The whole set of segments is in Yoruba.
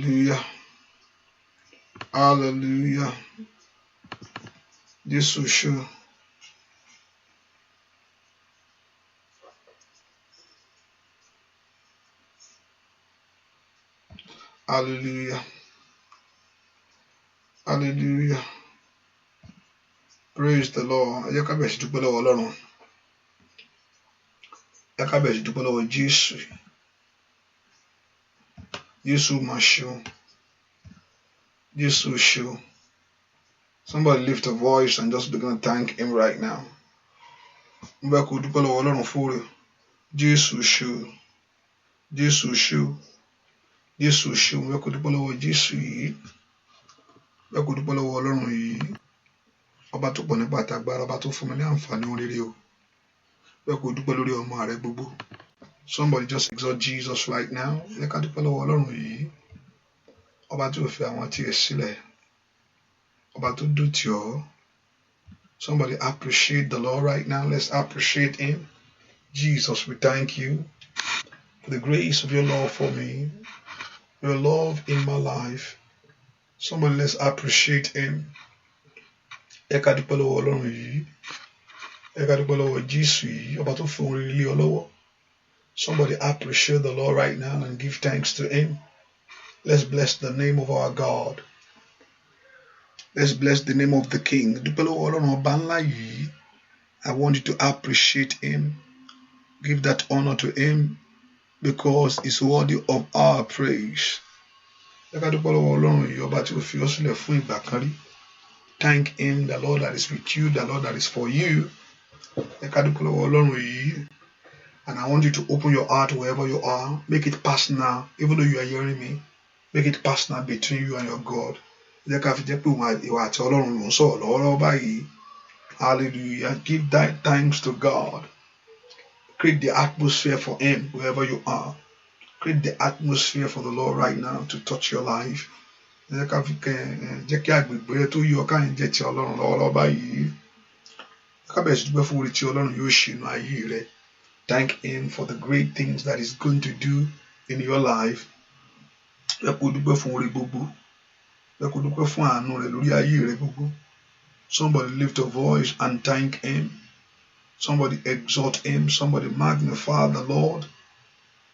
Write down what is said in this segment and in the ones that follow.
Hallelujah. Hallelujah. Jésù ṣe. Hallelujah. Hallelujah. Praise the Lord. Ẹ jẹ́ ká bẹ̀rẹ̀ sí dúpẹ́ lọ́wọ́ Ọlọ́run. Ẹ ká bẹ̀rẹ̀ sí dúpẹ́ lọ́wọ́ Jésù. Jésù mà ṣeun. Jésù ṣeun. Somebody lift a voice and just begin to thank him right now. Mo bẹ̀ kó dúpẹ́ lọ́wọ́ Ọlọ́run fún rẹ̀. Jésù ṣeun. Jésù ṣeun. Jésù ṣeun. Mo bẹ̀ kó dúpẹ́ lọ́wọ́ Jésù yìí. Mo bẹ̀ kó dúpẹ́ lọ́wọ́ Ọlọ́run yìí. Ọba tó pọ̀ nípa àtàgbára, ọba tó fún mi ní àǹfààní ohun rere o. Mo bẹ̀ kó dúpẹ́ lórí ọmọ rẹ gbogbo. Somebody just exalt Jesus right now. Ẹ ká dúpẹ́ lọ́wọ́ Ọlọ́run yìí. Ọba tí ò fi àwọn tí ẹ sílẹ̀. Ọba tó dùn tì ọ́. Somebody appreciate the Lord right now. Let's appreciate him. Jesus, we thank you for the grace of your love for me, your love in my life. Somebody, let's appreciate him. Ẹ ká dúpẹ́ lọ́wọ́ Ọlọ́run yìí. Ẹ ká dúpẹ́ lọ́wọ́ Jésù yìí. Ọba tó fún orí ilé ọ lọ́wọ́. Somebody appreciate the Lord right now and give thanks to him. Let's bless the name of our God. Let's bless the name of the King. Dúpẹ́ lọ́wọ́ Ọlọ́run ọba ńlá yìí. I want you to appreciate him. Give that honor to him because he's worthy of our praise. Ẹ ká dúpẹ́ lọ́wọ́ Ọlọ́run yìí, ọba tí ó fi ọ́ sílẹ̀ fún ìgbà kan rí. Thank him, the Lord that is with you, the Lord that is for you. Ẹ ká dúpẹ́ lọ́wọ́ Ọlọ́run yìí. And I want you to open your heart wherever you are. Make it personal, even though you are hearing me. Make it personal between you and your God. Jẹ́ ká fi jẹ́ pé ìwà àti Ọlọ́run ló ń sọ̀rọ̀ lọ́wọ́lọ́wọ́ báyìí. Hallelujah. Give that thanks to God. Create the atmosphere for him wherever you are. Create the atmosphere for the Lord right now to touch your life. Jẹ́ ká fi jẹ́ kí agbègbè tó yọ ká ń jẹ́ ti Ọlọ́run lọ́wọ́lọ́wọ́ báyìí. Ká bẹ̀rẹ̀ sí dúpẹ́ fún oore tí Ọlọ́run yóò ṣe nínú ayé rẹ. Thank him for the great things that he's going to do in your life. Ẹ kó dúpẹ́ fún oore gbogbo. Ẹ kó dúpẹ́ fún àánú rẹ̀ lórí ayé rẹ gbogbo. Somebody lift a voice and thank him. Somebody exalt him. Somebody magnify the Lord.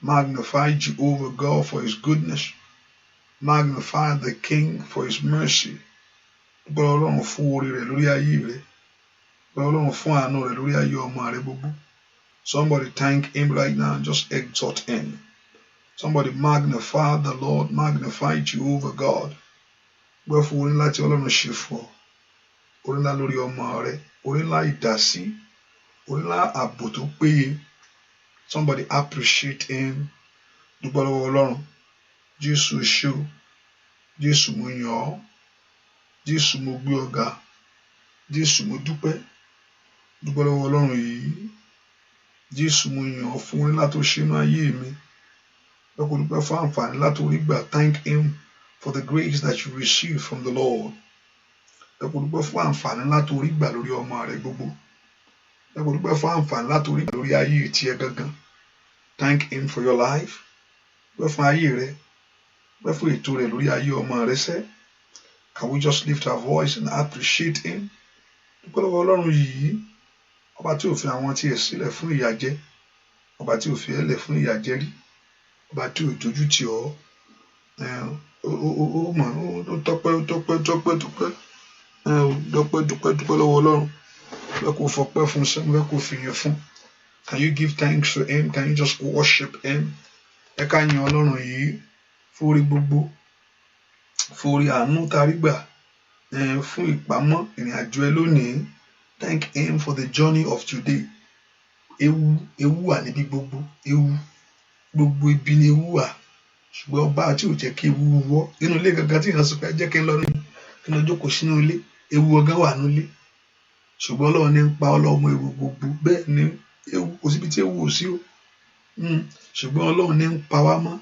Magnify Jehovah God for his goodness. Magnify the King for his mercy. Dúpẹ́ Ọlọ́run fún oore rẹ̀ lórí ayé rẹ. Dúpẹ́ Ọlọ́run fún àánú rẹ̀ lórí ayé ọmọ rẹ gbogbo. Somebody thank him right now and just exalt him. Somebody magnify the Lord. Magnify Jehovah God. Gbẹ́ fún oore ńlá tí Ọlọ́run ṣe fún ọ. Oore ńlá lórí ọmọ rẹ. Oore ńlá ìdásí. Oore ńlá ààbò tó péye. Somebody appreciate him. Dúpẹ́ lọ́wọ́ Ọlọ́run. Jésù ṣé o. Jésù mo yàn ọ́. Jésù mo gbé ọ ga. Jésù mo dúpẹ́. Dúpẹ́ lọ́wọ́ Ọlọ́run yìí. Jésù mo yàn ọ́ fún oore ńlá tó ṣe nínú ayé mi. Ẹ kó dúpẹ́ fún àǹfààní ńlá tó rí gbà. Thank him for the grace that you receive from the Lord. Ẹ kó dúpẹ́ fún àǹfààní ńlá tó rí gbà lórí ọmọ rẹ gbogbo. Ẹ kó dúpẹ́ fún àǹfààní ńlá tó rí gbà lórí ayé tiẹ̀ gangan. Thank him for your life. Dúpẹ́ fún ayé rẹ. Dúpẹ́ fún ètò rẹ lórí ayé ọmọ rẹ sẹ́. Can we just lift our voice and appreciate him? Dúpẹ́ lọ́wọ́ Ọlọ́run yìí. Ọba tí ò fi àwọn tí ẹ sílẹ̀ fún ìyà jẹ. Ọba tí ò fi ẹ́ lẹ̀ fún ìyà jẹ rí. Ọba tí ò dojú tì ọ́. Ó tọ́pẹ́ dúpẹ́ lọ́wọ́ Ọlọ́run. Bẹ́ẹ̀ kò fọpẹ́ fún sẹ́mu, bẹ́ẹ̀ kò fìyàn fún. Can you give thanks to him? Can you just worship him? Ẹ ká yin Ọlọ́run yìí fún oore gbogbo. Fún oore àánú tá a rí gbà. Fún ìpamọ́ ìrìn àjò ẹ lónìí. Thank him for the journey of today. Ewu wà níbi gbogbo. Gbogbo ibi ni ewu wà. Ṣùgbọ́n ọba tí ò jẹ́ kí ewu wọ́. Nínú ilé gangan tí ìyàn sọ pé jẹ́ kí n lọ jókòó sínú ilé. Ewu ọ̀gá wà nínú ilé. Ṣùgbọ́n Ọlọ́run ní ń pa ọlọ́mọ ewu gbogbo. Bẹ́ẹ̀ ni ewu kò síbi tí ewu ò sí o. Ṣùgbọ́n Ọlọ́run ní ń pa wá mọ́.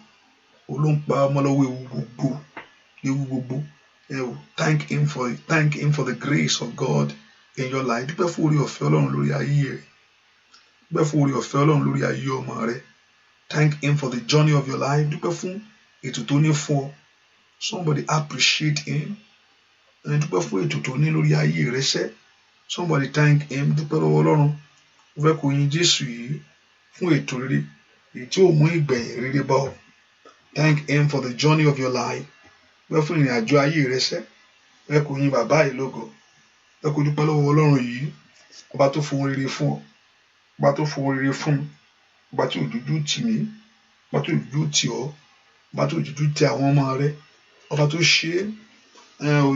Òun ló ń pa ọmọ lọ́wọ́ ewu gbogbo. Thank him for the grace of God in your life. Dúpẹ́ fún oore ọ̀fẹ́ Ọlọ́run lórí ayé rẹ. Dúpẹ́ fún oore ọ̀fẹ́ Ọlọ́run lórí ayé ọmọ rẹ. Thank him for the journey of your life. Dúpẹ́ fún ètò tó ní fún ọ. Somebody appreciate him. And dúpẹ́ fún ètò tó ní lórí ayé rẹ sẹ́. Somebody thank him. Dúpẹ́ lọ́wọ́ Ọlọ́run. Ó fẹ́ kó yin Jésù yìí fún ètò rere èyí tí ó mú ìgbẹ̀yìn rere bá ọ. Thank him for the journey of your life. Ó fẹ́ fún ìrìn àjò ayé rẹ sẹ́. Ó fẹ́ kó yin bàbá yìí lógo. Ó fẹ́ kó dúpẹ́ lọ́wọ́ Ọlọ́run yìí. Ọba tó fún rere fún ọ. Ọba tó fún rere fún mi. Ọba tí ò dúdú tì mí. Ọba tó dúdú tì ọ́. Ọba tó dúdú tì àwọn ọmọ rẹ. Ọba tó ṣe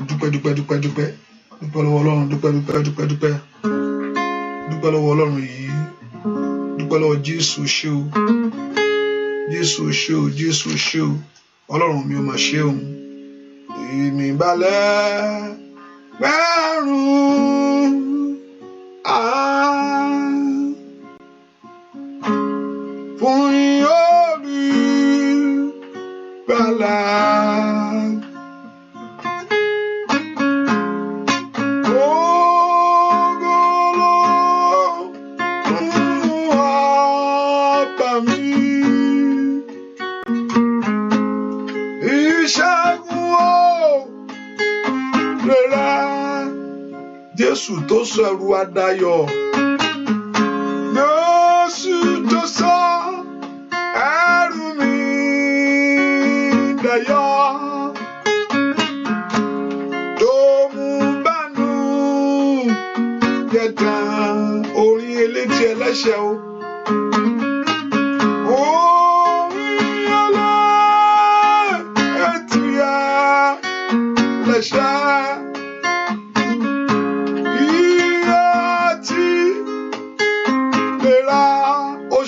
dúpẹ́ dúpẹ́ lọ́wọ́ Ọlọ́run. Dúpẹ́ lọ́wọ́ Ọlọ́run yìí. Dúpẹ́ lọ́wọ́ Jésù ṣé o. Jésù ṣé o. Ọlọ́run mi ò mà ṣe òun. Èmi balẹ̀ gbẹ́rùn fún Olùgbàlà. Jésù tó sọ ẹrù wa dayọ̀. Jésù tó sọ ẹrù mi dayọ̀. Tó mú bánú jẹta orin elétí ẹlẹ́ṣẹ̀ o. Orin elétí ẹlẹ́ṣẹ̀.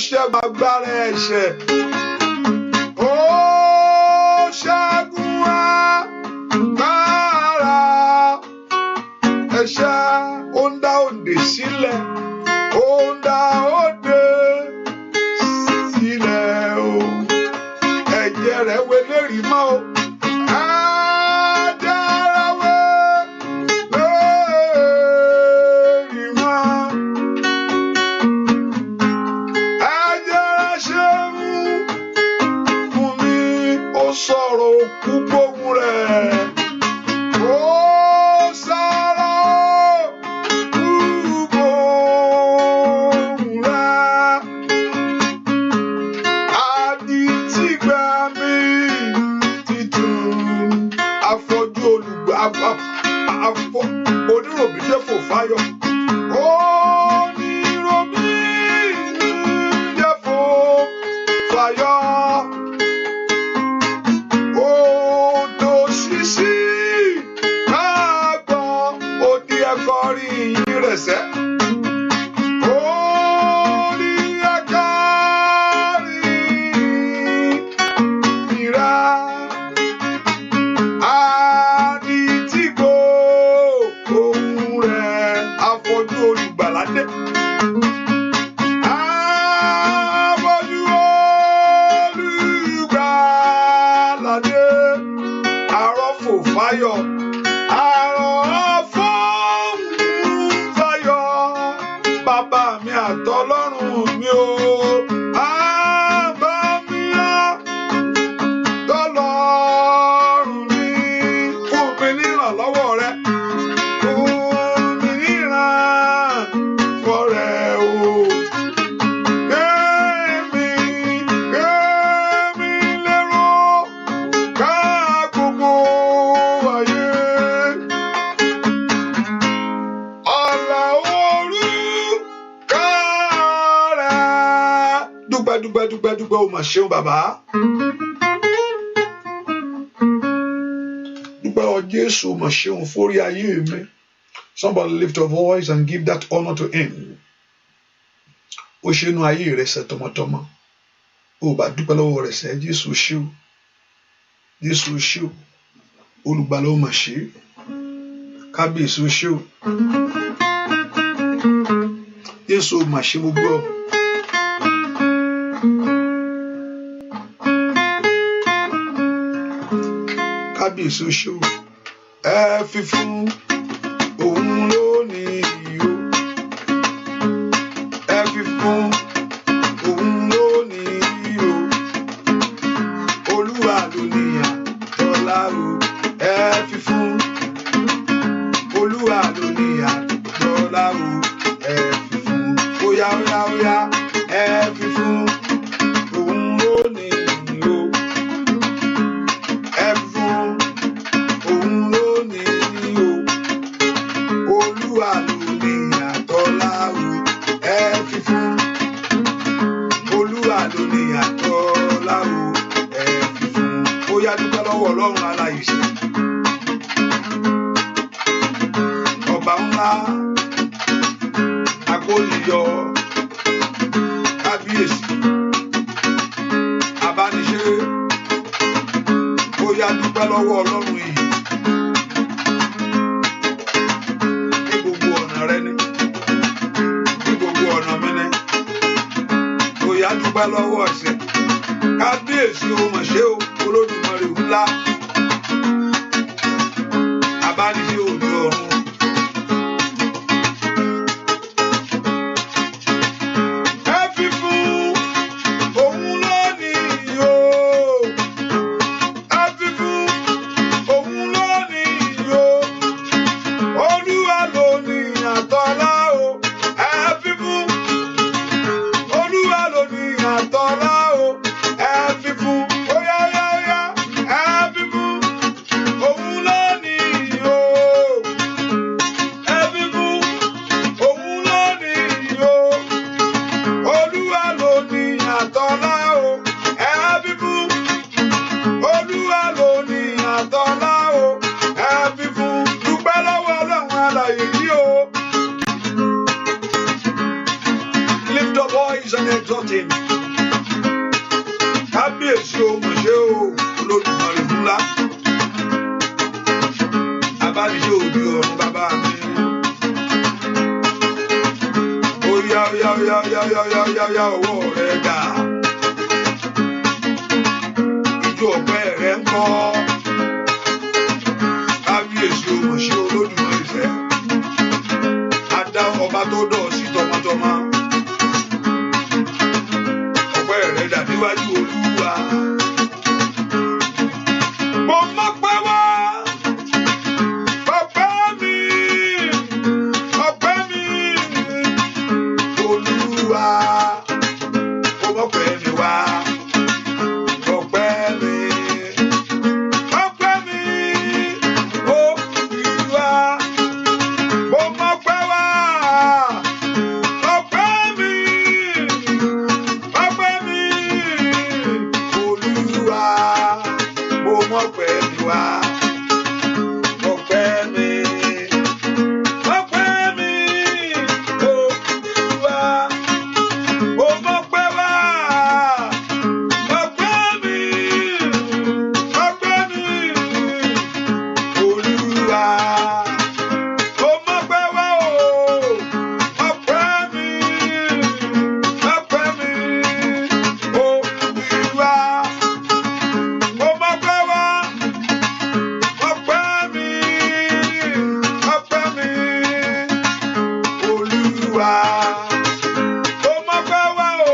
Ṣẹ́gun agbára ẹ̀ṣẹ̀. Ó ṣẹ́gun agbára ẹ̀ṣẹ̀. Ó ń dá òǹdè sílẹ̀. Ó ń dá òǹdè sílẹ̀ o. Ẹ̀jẹ̀ rẹ̀ wé lérí mọ́ o. Sọ̀rọ̀ òkú gbóhùn rẹ̀. Ó sọ̀rọ̀ òkú gbóhùn rẹ̀. Adití gbà mí títún. Afọ́jú oníròbìdé fò fáyọ̀. Oníròbìdé fò fáyọ̀. Kọrí yín rẹ̀ sẹ́. Orí ẹ̀kọ́rí ìrà. Adití gbóhùn rẹ̀. Afọ́jú Olùgbàlà dé. Afọ́jú Olùgbàlà dé. Arọ́fò fáyọ̀. Bàbá mi àtọlọ́run mi o. Bàbá mi àtọlọ́run mi. Fún mi ní ìrànlọ́wọ́ rẹ. Fún mi ní ìrànlọ́wọ́ rẹ o. Kémi lérò ká gbogbo ayé. Ọ̀la orí. Dúpẹ́ o mà ṣeun bàbá. Dúpẹ́ ọ Jésù mà ṣeun fórí ayé mi. Somebody lift your voice and give that honor to him. Ó ṣe inú ayé rẹ̀ ṣe tọmọtọmọ. Ó bá dúpẹ́ lọ́wọ́ rẹ̀ ṣe Jésù ṣe o. Jésù ṣe o. Olùgbàlà ó mà ṣe. Kábíyèsí ó ṣe o. Jésù mà ṣe mo gbọ́. Kábíyèsí ó ṣe o. Ẹ fi fún òun lónìí o. Ẹ fi fún òun lónìí o. Olúwa ló níyà tọ́lá o ẹ fi fún Olúwa ló ní àtọ́lá o ẹ fi fún óyá óyá óyá ẹ fi fún òun ló ní o ẹ fi fún òun ló ní o Olúwa ló ní àtọ́lá o ẹ fi fún Olúwa ló ní àtọ́lá o ẹ fi fún óyá dúpẹ́ lọ́wọ́ Ọlọ́run alààyè ṣe ọba ńlá akóyiyọ kábíyèsí abániṣe óyá dúpẹ́ lọ́wọ́ Ọlọ́run yìí ní gbogbo ọ̀nà rẹ ní gbogbo ọ̀nà mi ní óyá dúpẹ́ lọ́wọ́ ẹ̀ṣẹ̀ kábíyèsí o mọ̀ ṣe o Olódùmarè ńlá abániṣe òde ọ̀run. Kábíyèsí o mọ̀ ṣe o Olódùmarè ńlá abániṣe òde ọ̀run bàbá mi. Óyá óyá óyá óyá óyá óyá óyá ọwọ́ rẹ dà ijó ọpẹ́ rẹ ń kọ́ kábíyèsí o mọ̀ ṣe Olódùmarè fẹ́ adá ọba tó dọ̀ sí tọmọtọmọ ọpẹ́ rẹ dà níwájú Olúwa. Mo mọ̀ pé wá ọpẹ́ mi Olúwa mo mọ̀ pé mi wá ọpẹ́ mi Olúwa mo mọ̀ pé wá ọpẹ́ mi Olúwa mo mọ̀ pé mi wá ọpẹ́ mi Olúwa mo mọ̀ pé wá ọpẹ́ mi Olúwa mo mọ̀ pé wá o ọpẹ́ mi Olúwa mo mọ̀ pé wá ọpẹ́ mi Olúwa mo mọ̀ pé wá o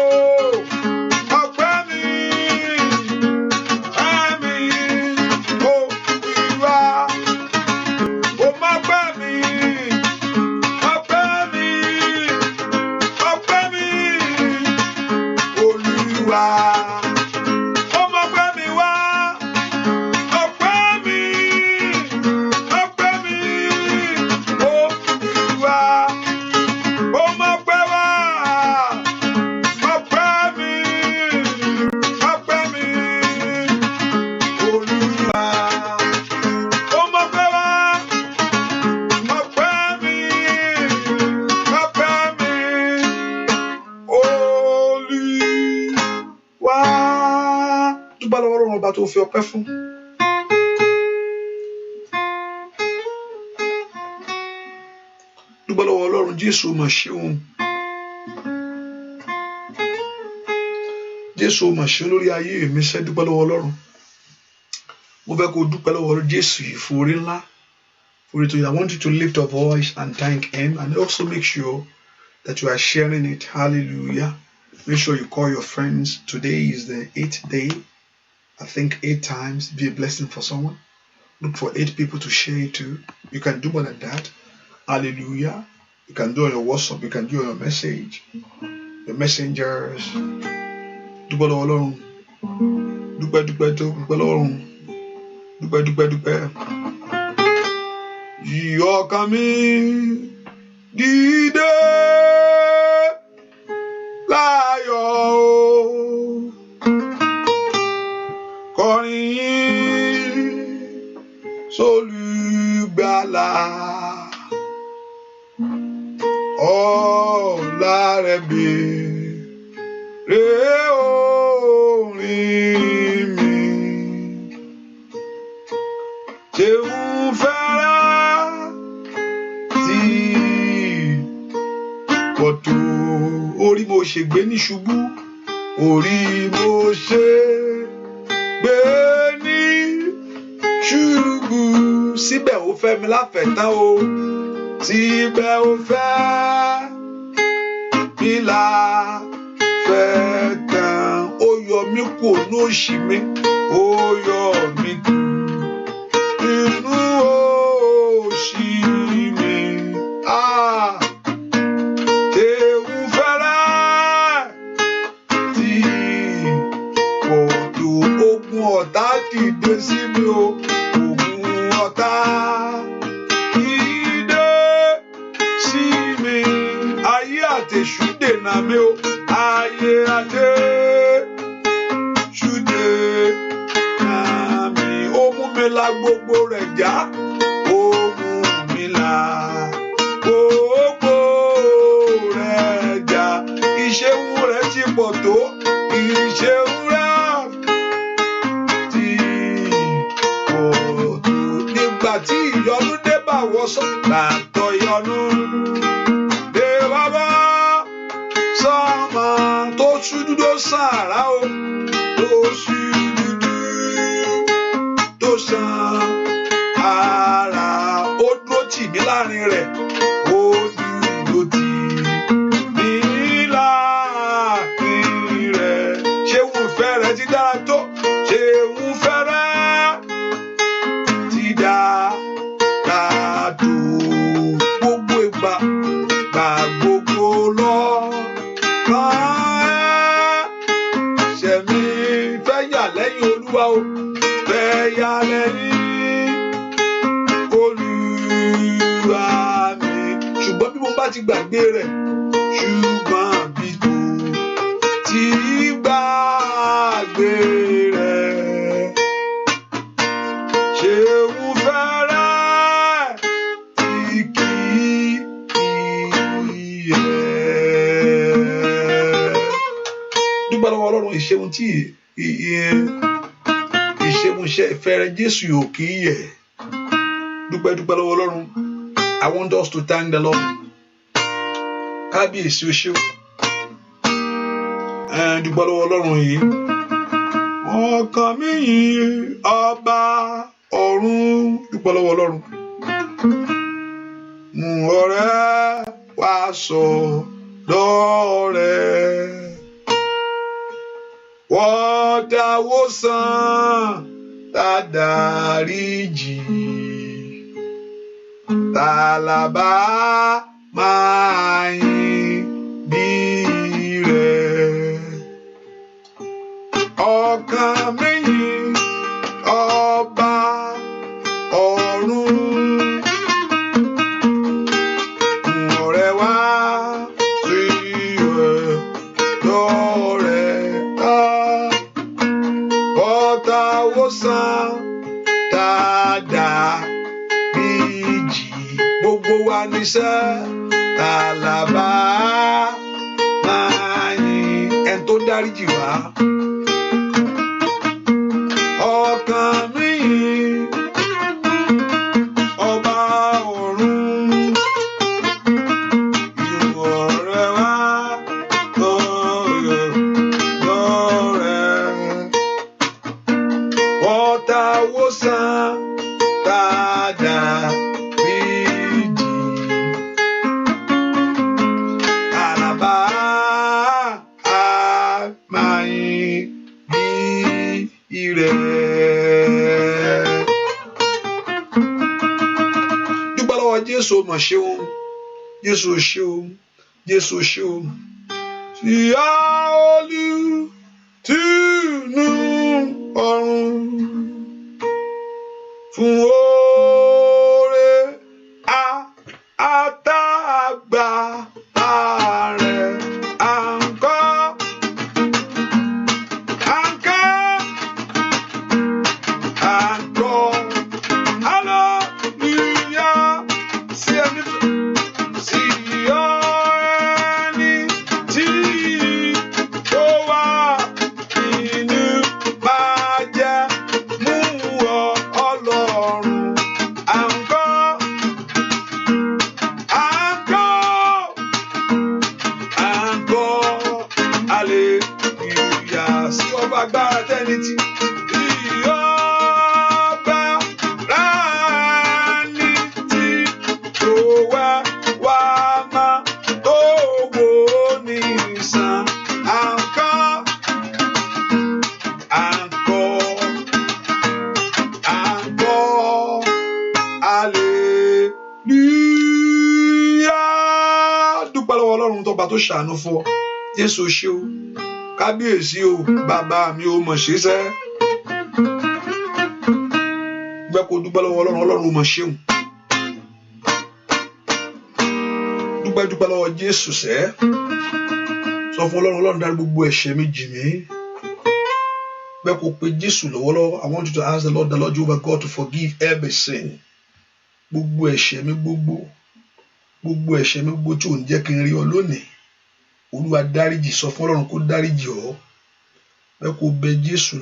ọpẹ́ mi Olúwa mo mọ̀ pé mi Olúwa mo mọ̀ pé mi wá ọpẹ́ mi Olúwa mo mọ̀ pé wá ọpẹ́ mi Olúwa mo mọ̀ pé wá ọpẹ́ mi Olúwa. Dúpẹ́ lọ́wọ́ Ọlọ́run ọba tó fi ọpẹ́ fún. Dúpẹ́ lọ́wọ́ Ọlọ́run Jésù mà ṣeun. Jésù mà ṣeun lórí ayé mi ṣe dúpẹ́ lọ́wọ́ Ọlọ́run. Mo fẹ́ kó dúpẹ́ lọ́wọ́ Jésù yìí fún orí ńlá. For it, I want you to lift your voice and thank Him, and also make sure that you are sharing it. Hallelujah. Make sure you call your friends. Today is the 8th day. I think 8 times. Be a blessing for someone. Look for 8 people to share it to. You can do more than that. Hallelujah. You can do on your WhatsApp. You can do on your message. Your messengers. Dúpẹ́ lọ́wọ́ Ọlọ́run. Dúpẹ́ lọ́wọ́ Ọlọ́run. Dúpẹ́. Yí ọkàn mi dìde láyọ̀ o. Kọrin sólùgbàlà. Ọlá rẹ̀ bèrè orin mi. Ṣeun fẹ́ràn tí pọ̀ tó. Orí mo ṣe gbé ní ṣubú. Orí mo ṣe gbé ní ṣubú. Síbẹ̀ ó fẹ́ mi láfẹ̀tán o. Síbẹ̀ ó fẹ́ mi láfẹ̀tán. Ó yọ mí kúrò ní òṣì mi. Ó yọ mí nínú òṣì mi. Ṣeun fẹ́rẹ̀ tí kò tó. Ogun ọ̀tá dìde sí mi o. Ogun ọ̀tá dìde sí mi. Ayé àtèṣù dènà mi o. Ayé àtèṣù dènà mi. Ó mú mi la gbogbo rẹ̀ já. Ó mú mi la gbogbo rẹ̀ já. Ìṣeun rẹ̀ ti pọ̀ tó. Ìṣeun rẹ̀ ti pọ̀ tó. Nígbà tí ìyọnu dé bá wọ sọ́gbà tọ́ ìyọnu. Dé bàbá sọ́mọ tó ṣúdú tó sàrà o. Tó ṣúdú tó sàn ara. Ó dúró tì mí láàrin rẹ̀. Ó dúró tì mí láàrin rẹ̀. Ṣeun ìfẹ́ rẹ̀ ti dára tó. Ṣeun ìfẹ́ rẹ̀ ti dára tó. Gbogbo ìgbà gbà gbogbo lọ. Ṣẹ̀mí fẹ́ yà lẹ́yìn Olúwa o. Fẹ́ yà lẹ́yìn Olúwa mi. Ṣùgbọ́n bí mo bá ti gbàgbé rẹ̀. Ṣùgbọ́n bí mo ti gbàgbé rẹ̀. Ṣeun fẹ́rẹ̀ tí kì í yẹ̀. Dúpẹ́ lọ́wọ́ Ọlọ́run. Ìṣeun tí ìṣeun fẹ́rẹ̀ Jésù yóò kì í yẹ̀. Dúpẹ́ lọ́wọ́ Ọlọ́run. I want us to thank the Lord. Kábíyèsí o ṣé o. Dúpẹ́ lọ́wọ́ Ọlọ́run yìí. Ọkàn mi yìn ọba ọ̀run. Dúpẹ́ lọ́wọ́ Ọlọ́run. Mú ọrẹ wá sọ́dọ̀ rẹ̀. Wọ́n dáwó san dáríjì. Tàlàbà máa yìn bí rẹ̀. Ọkàn mi yìn ọba ọ̀run. Mú ọrẹ wá sí ọ̀dọ̀ rẹ̀. Ọ̀tàwó san dáríjì. Gbogbo wa níṣẹ́ tàlàbà máa yìn. Ẹni tó dáríjì wá. Ọkàn mi yìn ọba ọ̀run. Ìwọ rẹ̀ wá lọ́rọ̀ rẹ̀. Ọ̀tàwó san dáríjì. Tàlàbà máa yìn. Jésù mọ̀ ṣeun, Jésù ṣeun, Jésù ṣeun. Ìyá olùtùnú ọ̀run fún oore àtàgbà rẹ̀ àǹkọ́ hallelujah sí ẹni sí ọ ẹni tí ó wà nínú májẹ̀mú Ọlọ́run àǹkọ́ hallelujah sí ọba agbára tẹ́ni tí. Tó ṣàánú fún ọ Jésù ṣe o, kábíyèsí o, bàbá mi ò mọ̀ ṣiṣẹ́ gbẹ́ kó dúpẹ́ lọ́wọ́ Ọlọ́run. Ọlọ́run ò mọ̀ ṣeun, dúpẹ́ lọ́wọ́ Jésù sẹ́, sọ fún Ọlọ́run, Ọlọ́run dárí gbogbo ẹ̀ṣẹ̀ mi jì mí, gbẹ́ kó pe Jésù lọ́wọ́lọ́wọ́. I want you to ask the Lord Jehovah God to forgive every sin, gbogbo ẹ̀ṣẹ̀ mi gbogbo ẹ̀ṣẹ̀ mi gbogbo tí ò ń jẹ́ kí n rí ọ lónìí, Olúwa dáríjì. Sọ fún Ọlọ́run kó dáríjì ọ, bẹ́ẹ̀ kó bẹ Jésù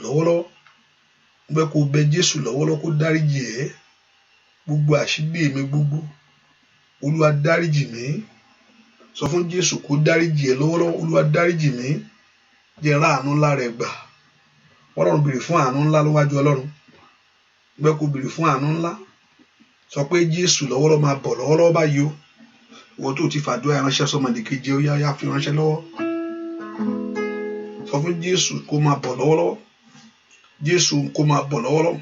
lọ́wọ́lọ́wọ́, kó dáríjì ẹ́, gbogbo àṣírí mi gbogbo, Olúwa dáríjì mí. Sọ fún Jésù kó dáríjì ẹ́ lọ́wọ́lọ́wọ́, Olúwa dáríjì mí, jẹ́ n rí àánú ńlá rẹ gbà. Ọlọ́run béèrè fún àánú ńlá níwájú Ọlọ́run, bẹ́ẹ̀ kó béèrè fún àánú ńlá. Sọ pé Jésù lọ́wọ́lọ́wọ́ máa bọ̀ lọ́wọ́lọ́wọ́ báyìí o. Ìwọ tó ti fàdúrà ránṣẹ́ sọ́mọdé kejì ó yá fi ránṣẹ́ lọ́wọ́. Sọ fún Jésù kó máa bọ̀ lọ́wọ́lọ́wọ́, Jésù kó máa bọ̀ lọ́wọ́lọ́wọ́,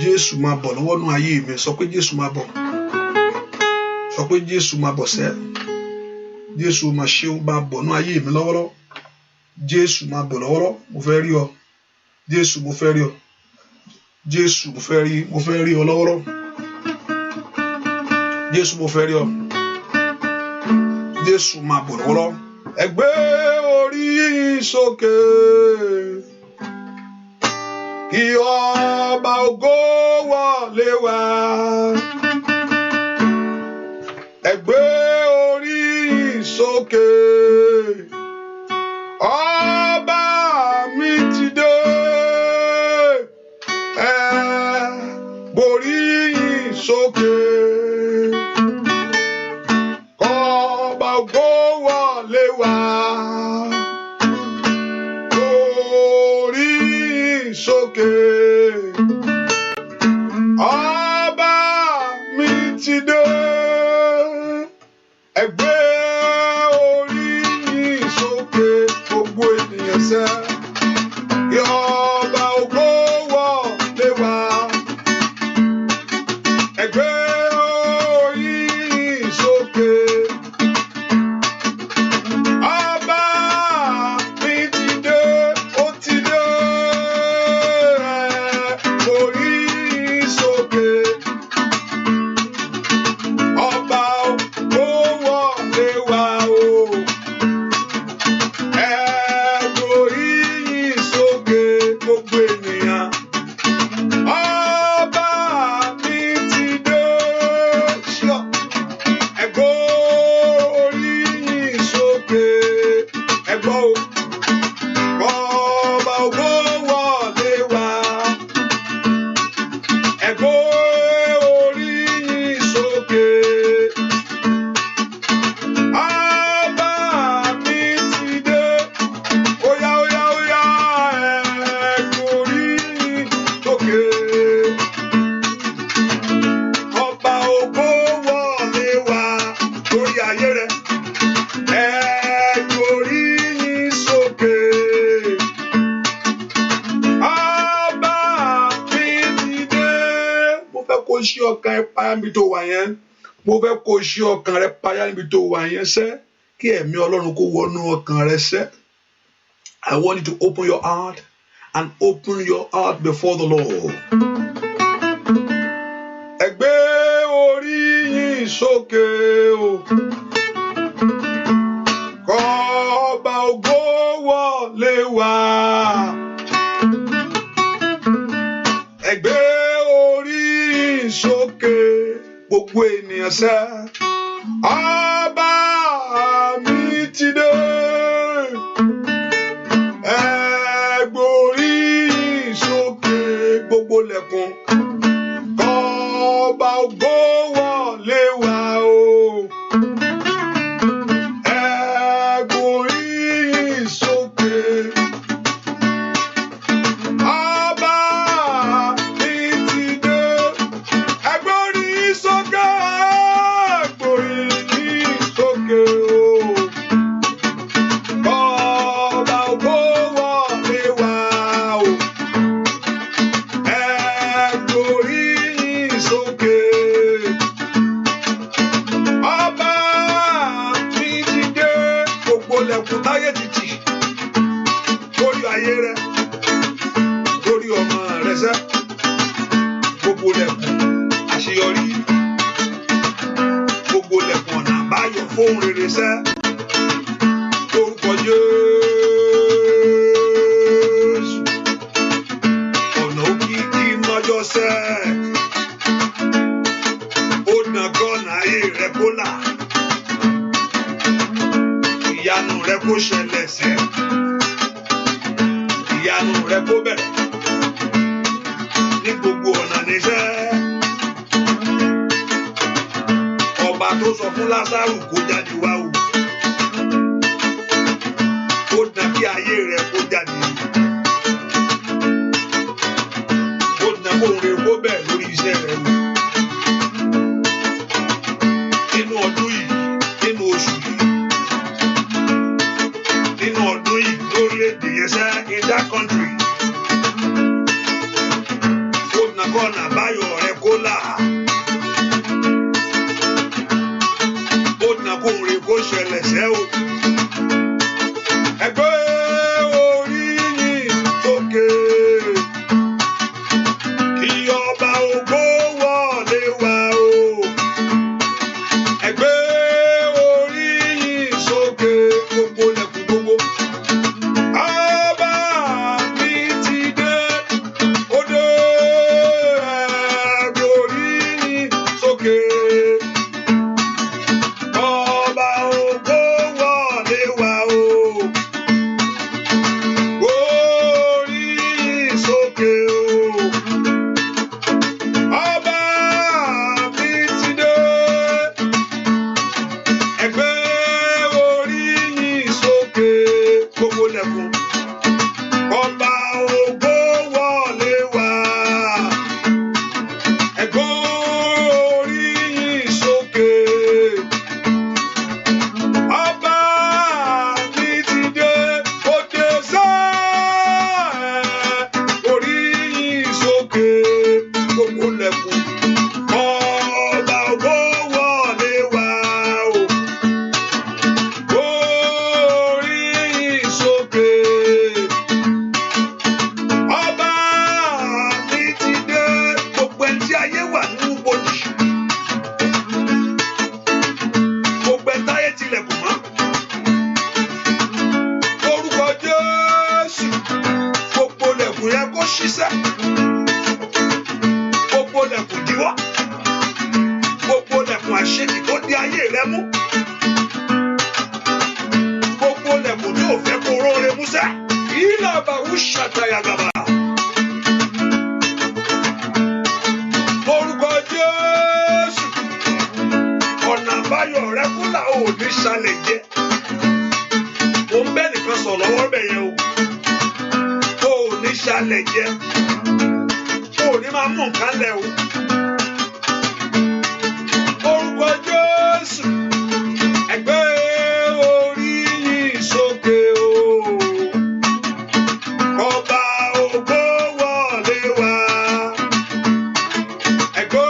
Jésù máa bọ̀ lọ́wọ́ nú ayé mi. Sọ pé Jésù máa bọ̀, sọ pé Jésù máa bọ̀ sẹ́, Jésù máa ṣeun, máa bọ̀ nú ayé mi lọ́wọ́lọ́wọ́, Jésù máa bọ̀ lọ́wọ́lọ́wọ́. Mo fẹ́ rí ọ Jésù, mo fẹ́ rí ọ Jésù, mo fẹ́ rí ọ lọ́wọ́lọ́wọ́, Jésù mo fẹ́ rí ọ, Jésù máa bọ̀ lọ́wọ́lọ́wọ́. Ẹ gbé orí sókè kí ọba ògo wọlé wá, ẹ gbé orí sókè, ọba mi ti dé, ẹ gbórí sókè. Ọba mi ti dé, ẹ gbé orí yín sókè, gbogbo ènìyàn sẹ́, kí ọba ògo wọlé wá, ẹ gbé orí yín sókè. Ọba mi ti dé, ó ti dé. Orí sókè. kó ṣí ọkàn ẹ payá níbi tó wà yẹn. Mo fẹ́ kó ṣí ọkàn rẹ payá níbi tó wà yẹn sẹ́. Kí ẹ̀mí Ọlọ́run kó wọnú ọkàn rẹ sẹ́. I want you to open your heart and open your heart before the Lord. Ẹ gbé orí yín sókè o. Kọ́ba ògo wọlé wá. Ẹ gbé orí yín sókè gbogbo ènìyàn sẹ́. Ọba mi ti dé. Ẹ gbórí yín sókè gbogbo lẹ̀kùn. Kọ́ba ògo wọlé wá o. Ẹ gbórí yín sókè. Ọba mi ti dé. Ẹ gbórí yín sókè. Ẹ gbórí yín sókè o. Kọ́ba ògo wọlé wá o. Ẹ gbórí yín sókè. Ọba mi ti dé. Gbogbo lẹ̀kùn táyé ti tì lórí ayé rẹ, lórí ọmọ rẹ sẹ́. Gbogbo lẹ̀kùn àṣeyọrí, gbogbo lẹ̀kùn ọ̀nà àbáyọ fóun rere sẹ́. Lórúkọ Jésù. Ọ̀nà òkìkí lọ́jọ́ sẹ́. Ó nà gọ́nà ayé rẹ kó là. Ìyanu rẹ kó ṣẹlẹ̀ sẹ́. Ìyanu rẹ kó bẹ̀rẹ̀ ní gbogbo ọ̀nà níṣẹ́. Ọba tó sọ fún Lásárù kó jáde wá o. Ó dàn kí ayé rẹ kó jáde. Ó dàn kó rere kó bẹ̀ lórí iṣẹ́ rẹ o. Nínú ọdún yìí, nínú oṣù yìí, nínú ọdún yìí lórílẹ̀-èdè yẹn sẹ́, in that country. Ó dàn kọ́nà báyọ̀ rẹ kó là. Ó dàn kó rere kó ṣẹlẹ̀ sẹ́ o. Ẹ gbé orí yín sókè. Kí ọba ògo wọlé wá o. Ẹ gbé orí yín sókè gbogbo lẹ̀kùn gbogbo. Ọba mi ti dé. Ó dé. Ẹ gbé orí yín sókè. Ọba ògo wọlé wá o. Orí yín sókè o. Ọba mi ti dé. Ẹ gbé orí yín sókè gbogbo lẹ̀kùn. Ọba ògo wọlé wá. Ẹ gbé orí yín sókè. Ọba mi ti dé. Ó dé sẹ́. Orí yín sókè gbogbo lẹ̀kùn. Ọba ògo wọlé wá o. Orí yín sókè. Ọba mi ti dé. Gbogbo ẹni tí ayé wà nínú bòjì. Gbogbo ẹni táyé tilẹ̀kùn mọ́. Lórúkọ Jésù. Gbogbo lẹ̀kùn yẹn kó ṣí sẹ́. Gbogbo lẹ̀kùn díwọ́. Gbogbo lẹ̀kùn àṣetì tó di ayé rẹ mú. Gbogbo lẹ̀kùn tí ò fẹ́ kó róore mú sẹ́. Ìlà àbàwù ṣàtàyàgàbà. Lórúkọ Jésù. Ọ̀nà àbáyọ rẹ kó là ò ní ṣàlẹ̀ jẹ́. Mo ń bẹ́ nìkan sọ̀ lọ́wọ́ bẹ̀ yẹn o. Kó o ní ṣàlẹ̀ jẹ́. Kó o ní máa mú nǹkan lẹ̀ o. Lórúkọ Jésù. Ẹ gbé orí yín sókè o. Ọba ògo wọlé wá. Ẹ gbé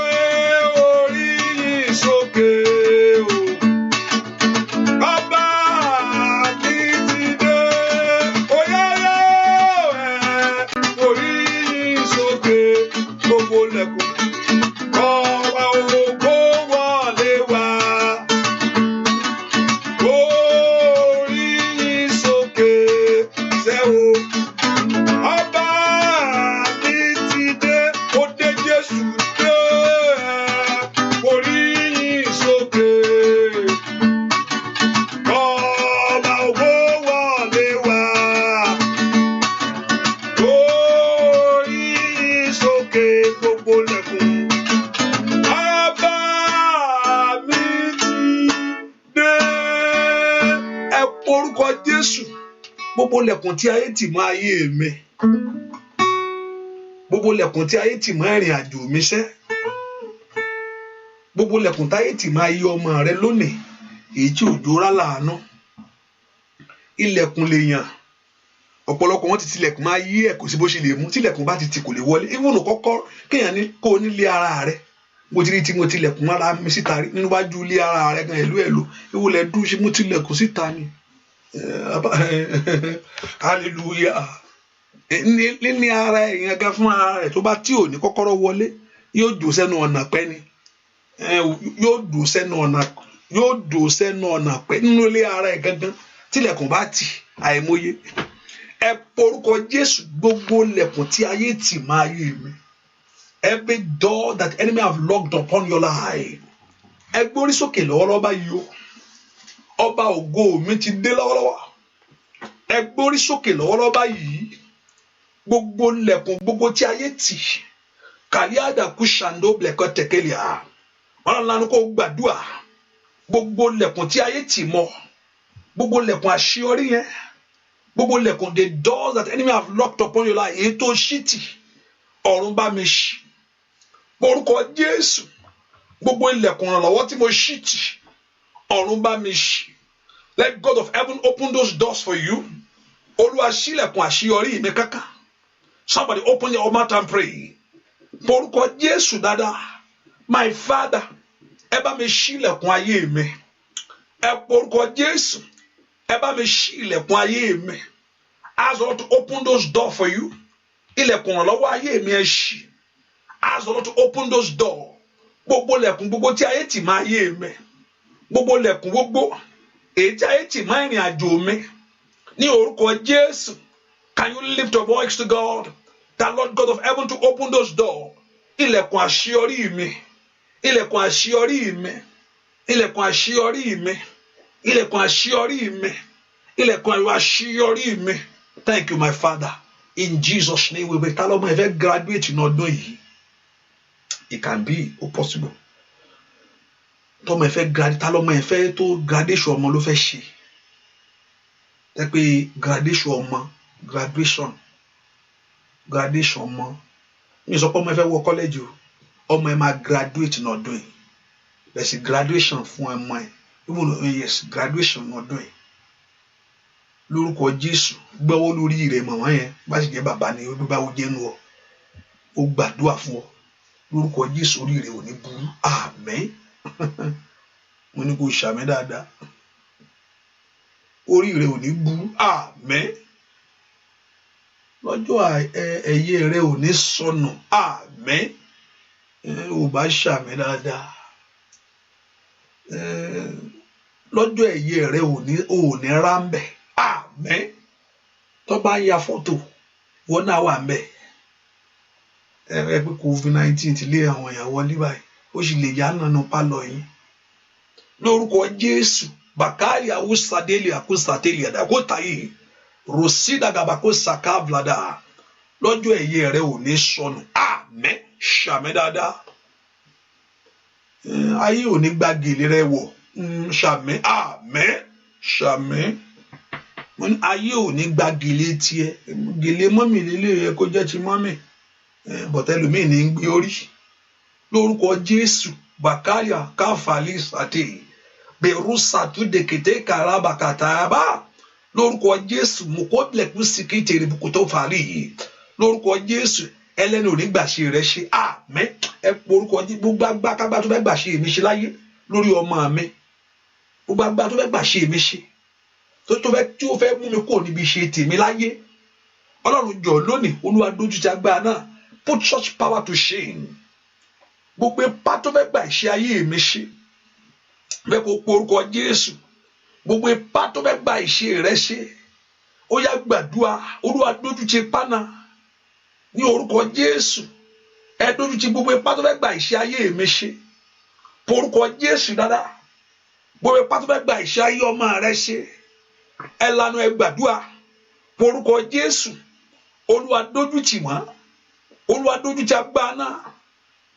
Jésù dé, orí yín sókè. Ọba ògo wọlé wá, orí yín sókè gbogbo lẹ̀kùn. Ọba mi ti dé. Ẹ porúkọ Jésù. Gbogbo lẹ̀kùn tí ayé tì mọ́ ayé mi, gbogbo lẹ̀kùn tí ayé tì mọ́ ìrìn àjò mi ṣẹ́, gbogbo lẹ̀kùn tí ayé tì mọ́ ayé ọmọ rẹ lónìí, èyí tí òjò rá láàánú, ilẹ̀kùn lèèyàn, ọ̀pọ̀lọpọ̀ wọn ti tilẹ̀kùn máa yí ẹ̀ kò sí bó ṣe lè mú, tilẹ̀kùn bá ti tì kò lè wọlé. Even kọ́kọ́ kéèyàn ní kó o nílé ara rẹ, mo ti rí tí mo tilẹ̀kùn ara mi síta rí níwájú ilé ara rẹ gan ẹ̀lú ìwúlẹ̀ dùn sí mo tilẹ̀kùn síta ni. Hallelujah. Ní ara èèyàn gan fún ara rẹ̀ tó bá tí ò ní kọ́kọ́rọ́ wọlé yóò dò sẹ́nu ọ̀nà pẹ́ ni, yóò dò sẹ́nu ọ̀nà pẹ́ nínú ilé ara ẹ̀ gangan tílẹ̀kùn bá tì àìmọye. Ẹ porúkọ Jésù. Gbogbo lẹ̀kùn tí ayé tì máa yé mi, every door that enemy have locked upon your life, ẹ gbórí sókè lọ́wọ́lọ́wọ́ báyìí o. Ọba ògo mi ti dé lọ́wọ́lọ́wọ́. Ẹ gbórí sókè lọ́wọ́lọ́wọ́ báyìí. Gbogbo lẹ̀kùn gbogbo tí ayé tì, kàlíàdà kú ṣàǹdó blẹ̀kọ́ tẹ̀kẹ́lìà, wọn lanu kó gbàdúà. Gbogbo lẹ̀kùn tí ayé tì mọ́, gbogbo lẹ̀kùn àṣeyọrí yẹn, gbogbo lẹ̀kùn the doors that enemy have locked upon your life, èyí tó ṣí tì, ọ̀run bá mi ṣí. Orúkọ Jésù. Gbogbo ilẹ̀kùn ìrànlọ́wọ́ tí mo ṣí tì, ọ̀run bá mi ṣí. Let God of heaven open those doors for you. Olúwa ṣílẹ̀kùn àṣeyọrí mi kankan. Somebody open your mouth and pray. Orúkọ Jésù dáadáa. My Father, ẹ bá mi ṣílẹ̀kùn ayé mi. Ẹ porúkọ Jésù. Ẹ bá mi ṣílẹ̀kùn ayé mi. Ask the Lord to open those doors for you. Ilẹ̀kùn ìrànlọ́wọ́ ayé mi ẹ ṣí. Ask the Lord to open those doors. Gbogbo lẹ̀kùn gbogbo tí ayé tì máa yé mi. Gbogbo lẹ̀kùn gbogbo èyí tí ayé tì máa ìrìn àjò mi. Ní orúkọ Jésù. Can you lift your voice to God? The Lord God of heaven to open those doors. Ilẹ̀kùn àṣeyọrí mi. Ilẹ̀kùn àṣeyọrí mi. Ilẹ̀kùn àṣeyọrí mi. Ilẹ̀kùn àṣeyọrí mi. Ilẹ̀kùn àṣeyọrí mi. Thank you, my Father. In Jesus' name we pray. Ta ló mọ̀ ẹ fẹ́ graduate ní ọdún yìí? It can be possible. Tọ́mọ ẹ fẹ́ graduate, ta ló mọ̀ ẹ fẹ́ tó graduation ọmọ ló fẹ́ ṣe. Tẹ́ pé graduation ọmọ, graduation ọmọ. Mi sọ pé ọmọ ẹ fẹ́ wọ college o. Ọmọ ẹ máa graduate ní ọdún yìí. Bẹ́ẹ̀ sì graduation fún ọmọ ẹ. Even yes, graduation ní ọdún yìí. Lórúkọ Jésù, gbọ́wọ́ lórí rẹ̀ màmá yẹn. Bá sì jẹ́ bàbá ni ó bá wọ́n jẹ́nu ọ. Ó gbàdúrà fún ọ. Lórúkọ Jésù orí rẹ̀ ò ní burú. Àmín. Mo ní kó ṣàmì dáadáa. Orí rẹ̀ ò ní burú. Àmín. Lọ́jọ́ ẹ̀yẹ rẹ̀ ò ní sọnù. Àmín. Ò bá ṣàmì dáadáa. Lọ́jọ́ ẹ̀yẹ rẹ̀ ò ní rámbẹ̀. Àmín. Tó bá ya fọ́tò wọn náà wà ńbẹ̀. Ẹ pé COVID-19 ti lé àwọn èèyàn wọlé báyìí. Ó sì lè yá nànú pálọ̀ yín. Lórúkọ Jésù. Bakari awusadeli akusateli adakotayi. Rosida gabako sakavlada. Lọ́jọ́ ẹ̀yẹ rẹ̀ ò ní sọnù. Àmín. Ṣàmì dáadáa. Ayé ò ní gba gèlè rẹ̀ wọ̀. Ṣàmì. Àmín. Ṣàmì. Ayé ò ní gba gèlè tiẹ̀. Gèlè mọ́mì lélẹ̀ yẹ kó jẹ́ ti mọ́mì. Bọ̀tẹ́lùmíì ní ń gbé orí. Lórúkọ Jésù. Bakaria káfàlì sàté. Berusa tu dekete karabakataba. Lórúkọ Jésù. Mokobleku sikite ribukuto fàlì. Lórúkọ Jésù. Ẹlẹ́nu ò ní gbàṣe rẹ̀ ṣe. Àmín. Ẹ porúkọ Jésù. Gbogbo agbákágbá tó fẹ́ gbàṣe mi ṣe láyé lórí ọmọ mi. Gbogbo agbá tó fẹ́ gbàṣe mi ṣe. Tí ó fẹ́ mú mi kúrò níbi iṣẹ́ tèmi láyé. Ọlọ́run jọ̀ọ́ lónìí. Olúwa dójú ti agbára náà. Put such power to shame. Gbogbo ipá tó fẹ́ gbà ìṣe ayé mi ṣe. Bẹ́ẹ̀ kó porúkọ Jésù. Gbogbo ipá tó fẹ́ gbà ìṣe rẹ̀ ṣe. Ó yá gbàdúrà. Olúwa dójú ti ipá náà. Ní orúkọ Jésù. ẹ dojú ti gbogbo ipá tó fẹ́ gba ìṣe ayé mi ṣe porúkọ Jésù dáadáa gbogbo ipá tó fẹ́ gba ìṣe ayé ọmọ rẹ ṣe ẹ lanu ẹ gbàdúrà porúkọ Jésù Olúwa dojú tì wọ́n Olúwa dojú tì agbára náà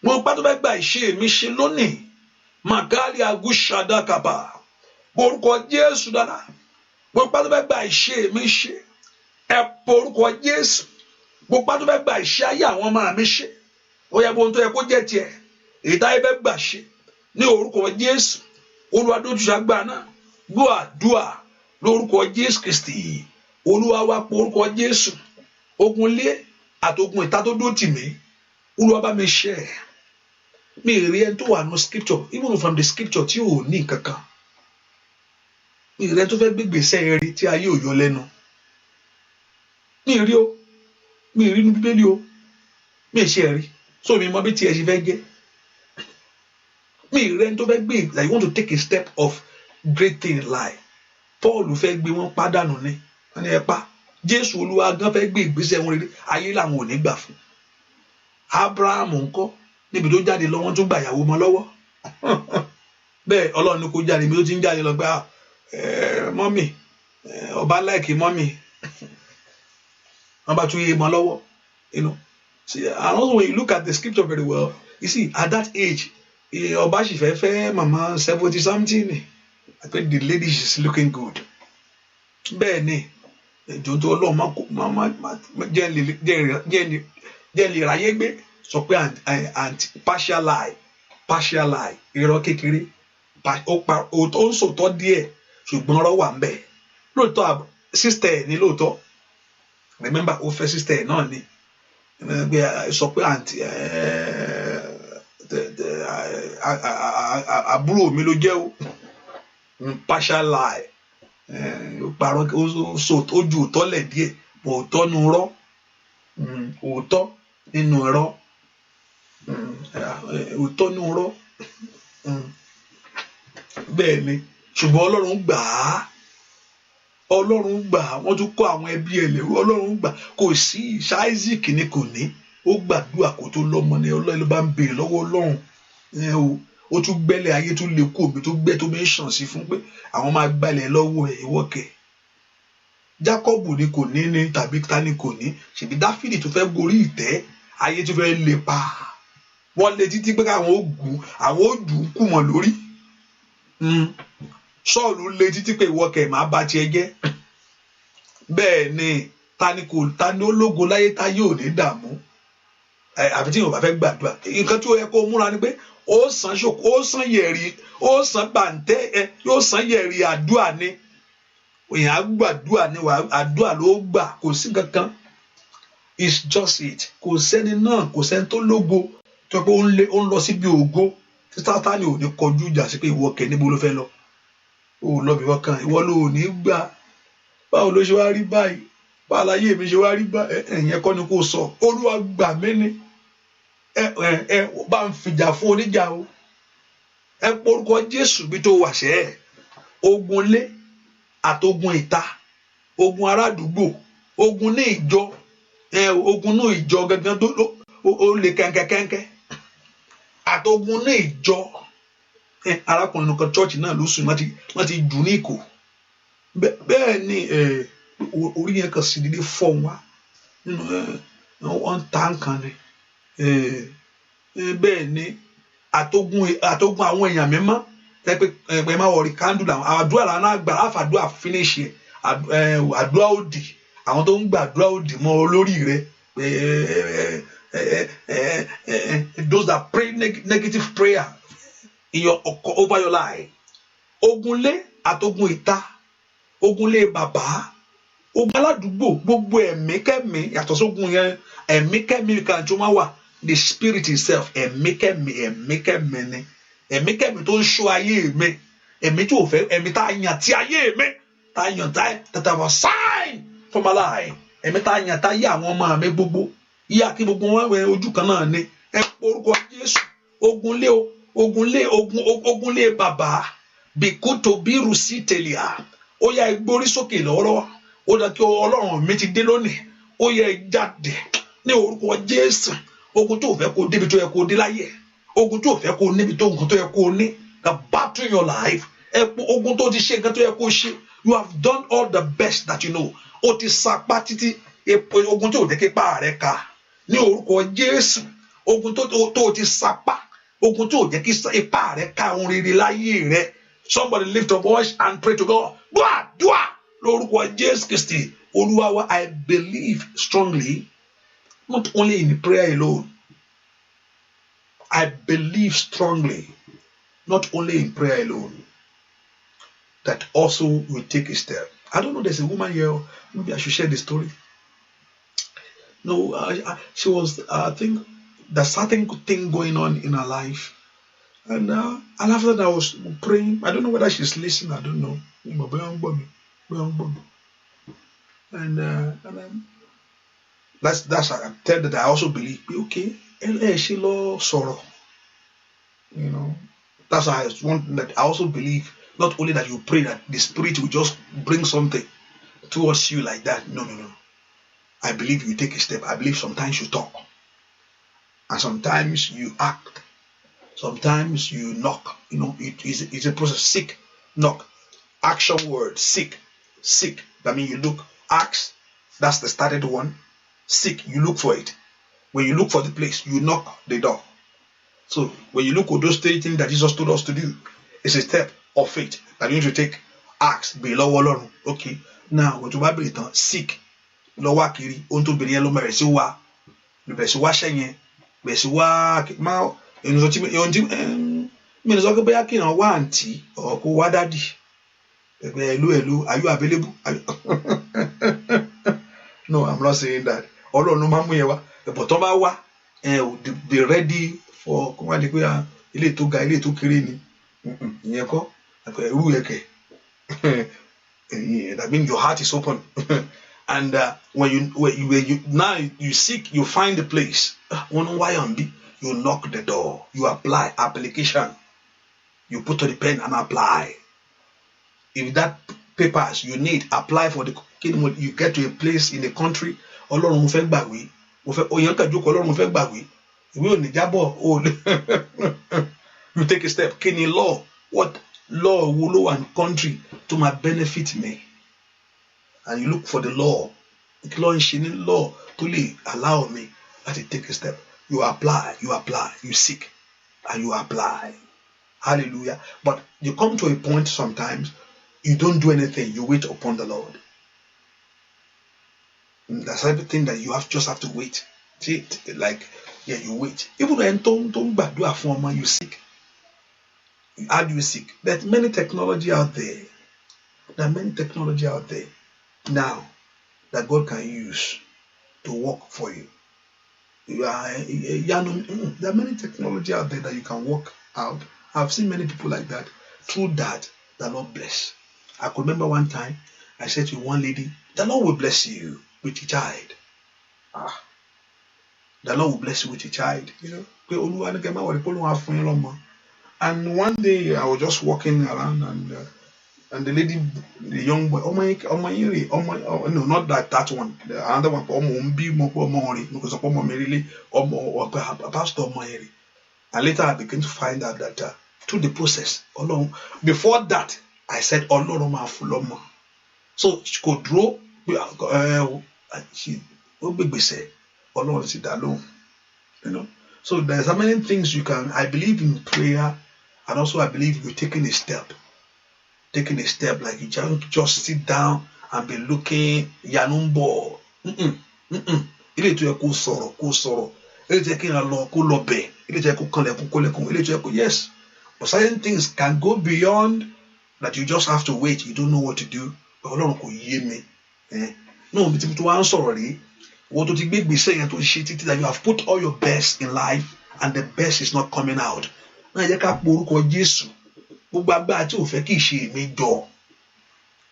gbogbo ipá tó fẹ́ gba ìṣe mi ṣe lónìí magali agushadakaba porúkọ Jésù dáadáa gbogbo ipá tó fẹ́ gba ìṣe mi ṣe ẹ porúkọ Jésù gbogbo ipá tó fẹ́ gba ìṣe ayé àwọn ọmọ mi ṣe ó yẹ bóun tó yẹ kó jẹ́ tiẹ̀ èyí táyé fẹ́ gbà ṣe ní orúkọ Jésù Olúwa dojú tì agbára náà gbọ́ àdúrà lórúkọ Jésù Kristi Olúwa wá porúkọ Jésù ogun lé àtogun ìta tó dó tì mí Olúwa bá mi ṣe mi rí ẹni tó wà ní scripture even from the scripture tí ò ní kankan mi rí ẹni tó fẹ́ gbégbèsè rí tí ayé ò yọ lẹ́nu mi rí o mi rí inú Bíbélì o mi ṣe rí so mi mọ bí tiẹ̀ ṣe fẹ́ jẹ́ mi rí ẹni tó fẹ́ gbé like you want to take a step of great thing in life Paul fẹ́ gbé wọn pàdánù ni wọ́n ní ẹ pa Jésù Olúwa gan fẹ́ gbé ìgbésẹ̀ wọn rere ayé làwọn ò ní gbà fún Abraham ńkọ́ níbi tó jáde lọ wọ́n tún gbà ìyàwó mọ́ lọ́wọ́ bẹ́ẹ̀ Ọlọ́run ní kó jáde níbi tó ti ń jáde lọ gbà mọ́mì ọba láìkì mọ́mì wọ́n bá tún yé mọ́ lọ́wọ́ you know. See, and also when you look at the scripture very well you see at that age ọba sì fẹ́ mama 70 something I think the lady is looking good bẹ́ẹ̀ ni ìjọ́jọ́ Ọlọ́run jẹ́ lè ráyé gbé sọ pé partial lie irọ́ kékeré ó ń sòtọ́ díẹ̀ ṣùgbọ́n ọ̀rọ̀ wà ń bẹ̀ lóòótọ́ sister ẹ̀ ní lóòótọ́ remember ó fẹ́ sister ẹ̀ náà ni sọ pé àbúrò mi ló jẹ́ o partial lie ó parọ́ ó ju òótọ́ lẹ̀ díẹ̀ òótọ́ nu rọ́ òótọ́ nínú ẹ̀rọ òótọ́ nínú rọ́ bẹ́ẹ̀ ni ṣùgbọ́n Ọlọ́run gbà á wọ́n tún kọ́ àwọn ẹbí ẹ̀ lẹ́rú Ọlọ́run gbà kò sí Isaac ni kò ní ó gbàdúrà kó tó lọ́mọ ni Ọlọ́run ló bá ń béèrè lọ́wọ́ Ọlọ́run ó tún gbẹ́lẹ̀ ayé tún lè kó omi tó gbẹ́ tó mi ń ṣàn sí fún pé àwọn máa gbalẹ̀ lọ́wọ́ ẹ̀ ìwọ́kẹ̀ Jákọ́bù ni kò ní ní tàbí ta ni kò ní ṣèbí Dáfídì tó fẹ́ gorí ìtẹ́ ayé tó fẹ́ lè pa wọ́n lé títí pé káwọn ó jù ú kù mọ́ lórí Sọ́ọ̀lù lé títí pé ìwọ́kẹ̀ máa bá tiẹ̀ jẹ́ bẹ́ẹ̀ ni ta ni ó lógo láyé tá yóò ní dààmú àfi tí yóò bá fẹ́ gbàdúrà nǹkan tí ó yẹ kó múra ni pé ó san yẹ̀rì ó san bàǹtẹ́ yóò san yẹ̀rì àdúrà ni èèyàn á gbàdúrà ni àdúrà ló gbà kò sí kankan it's just it kò sẹ́ni náà kò sẹ́ni tó lógo tó pé ó ń lọ síbi ògo tí Sátánì ò ní kọjú ìjà sí pé ìwọ kẹ̀ níbo ló fẹ́ lọ ó lọ bí wọ́n kan ìwọ ló ní gbà báwo ló ṣe wá rí báyìí báwo láyé mi ṣe wá rí báyìí ẹ̀yìn kọ́ ni kò sọ Olúwa gbà mí ni bá ń fìjà fún oníjà o ẹ porúkọ Jésù bí tó wà ṣẹ́ ogun lé àtogun ìta ogun arádùúgbò ogun ní ìjọ ogun ní ìjọ gangan tó ó lè kẹ́ńkẹ́kẹ́ńkẹ́ àtogun ní ìjọ arákùnrin nìkan chọ́ọ̀chì náà ló sùn wọ́n ti jù ní ìkó bẹ́ẹ̀ ni orí yẹn kan sì dédé fọ́ wá nínú wọ́n ta nǹkan ni bẹ́ẹ̀ ni àtogun àwọn èèyàn mímọ́ pé má wọrí kándùlà àdúrà làwọn àgbà àfàdúrà finish àdúrà òdì àwọn tó ń gba àdúrà òdì mọ́ olórí rẹ those that pray negative prayer over your life ogunlé àtogun ìta ogunlé bàbá ogun aládùúgbò gbogbo ẹ̀mí kẹ́mí yàtọ̀ sógun yẹn ẹ̀mí kẹ́mí kan tó máa wà the spirit itself ẹ̀mí kẹ́mí ni ẹ̀mí kẹ́mí tó ń ṣọ́ ayé mi ẹ̀mí tí ò fẹ́ ẹ̀mí tá a yàn tí ayé mi tá a yàn tá a wà sign for my life ẹ̀mí tá a yàn tá a yẹ àwọn ọmọ mi gbogbo yíyá kí gbogbo wọn wẹ ojú kan náà ni ẹ orúkọ Jésù ogunlé bàbá bìkútò bírù sí tẹlẹ ó yá ìgbórí sókè lọ́wọ́lọ́wọ́ ó dá kí Ọlọ́run mi ti dé lónìí ó yẹ jáde ní orúkọ Jésù ogun tó fẹ́ kó débi tó yẹ kó dé láyé, ogun tó fẹ́ kó níbi tó nǹkan tó yẹ kó ní, the battle in your life, ogun tó ti ṣe nǹkan tó yẹ kó ṣe, you have done all the best that you know. O ti sapá títí, ogun tó jẹ́ kí ipá rẹ̀ ká ní orúkọ Jésù, ogun tó ti sapá, ogun tó jẹ́ kí ipá rẹ̀ ká ohun rere láyé rẹ̀. Somebody lift your voice and pray to God. Dua lórúkọ Jésù Kristi Olúwa wa. I believe strongly, not only in prayer alone. I believe strongly, not only in prayer alone, that also we take a step. I don't know, there's a woman here, maybe I should share the story. No, she was, I think, there's certain thing going on in her life. And after that I was praying. I don't know whether she's listening, I don't know. And that's I tell that I also believe, okay, she loves sorrow. You know, that's why I want that I also believe not only that you pray that the Spirit will just bring something towards you like that. No. I believe you take a step. I believe sometimes you talk, and sometimes you act, sometimes you knock. You know, it's a process. Seek, knock, action word. Seek. That means you look, ask. That's the started one. Seek, you look for it. When you look for the place, you knock the door. So when you look at those 3 things that Jesus told us to do, it's a step of faith that you need to take. Ask, below alone. Okay. Now, when you Bible seek, lowa kiri, onto beriye lo mere si wa, be si wa shenye, be si wa ma enu so ti me so ke boya ki na wa auntie or ko wa daddy. Hello, are you available? No, I'm not saying that. Ọlọ́run máa mú yẹn wá, but tó bá wá, be ready for kó wá di pé ilé tó ga, ilé tó kéré ni. Ìyẹn kọ́, irú ẹ̀kẹ́. That means your heart is open. And when you now you seek, you find the place. You knock the door, you apply application, you put to the pen and apply. If that papers you need, apply for the kingdom. You get to a place in the country. Ọlọ́run mo fẹ́ gbàwé, mo fẹ́ oyan ka jókòó Ọlọ́run mo fẹ́ gbàwé. Ìwé ò ní jábọ̀. You take a step. Kí ni law? What law wo ló wà ní country to my benefit me? And you look for the law. The law is ní law to lè allow me to take a step. You apply, you seek, and you apply. Hallelujah. But you come to a point sometimes you don't do anything, you wait upon the Lord. That's everything that you just have to wait. See, like, yeah, you wait. Even when you seek. How do you seek? There's many technology out there. There are many technology out there now that God can use to work for you. There are many technology out there that you can work out. I've seen many people like that. Through that, the Lord bless. I could remember one time I said to one lady, the Lord will bless you with a child. The Lord will bless you with a child. You know. And one day I was just walking around and the lady, the young boy, no, not that one, the other one, Pastor. And later I began to find out that through the process, before that, I said, so she could draw, she said, you know. So there's so many things you can. I believe in prayer, and also I believe you're taking a step. Like you just sit down and be looking. Yanumbo. Ilé tó yẹ kó sọ̀rọ̀. Ilé tó yẹ kí n lọ kó lọ bẹ̀. Ilé tó yẹ kó kanlẹ̀ kó lẹ̀kùn. Ilé tó yẹ kó yes. But certain things can go beyond that. You just have to wait. You don't know what to do. Ọlọ́run kò yé mi. No, bí tí wọ́n á sọ̀rọ̀ rí. What to big be saying to shit that you have put all your best in life and the best is not coming out.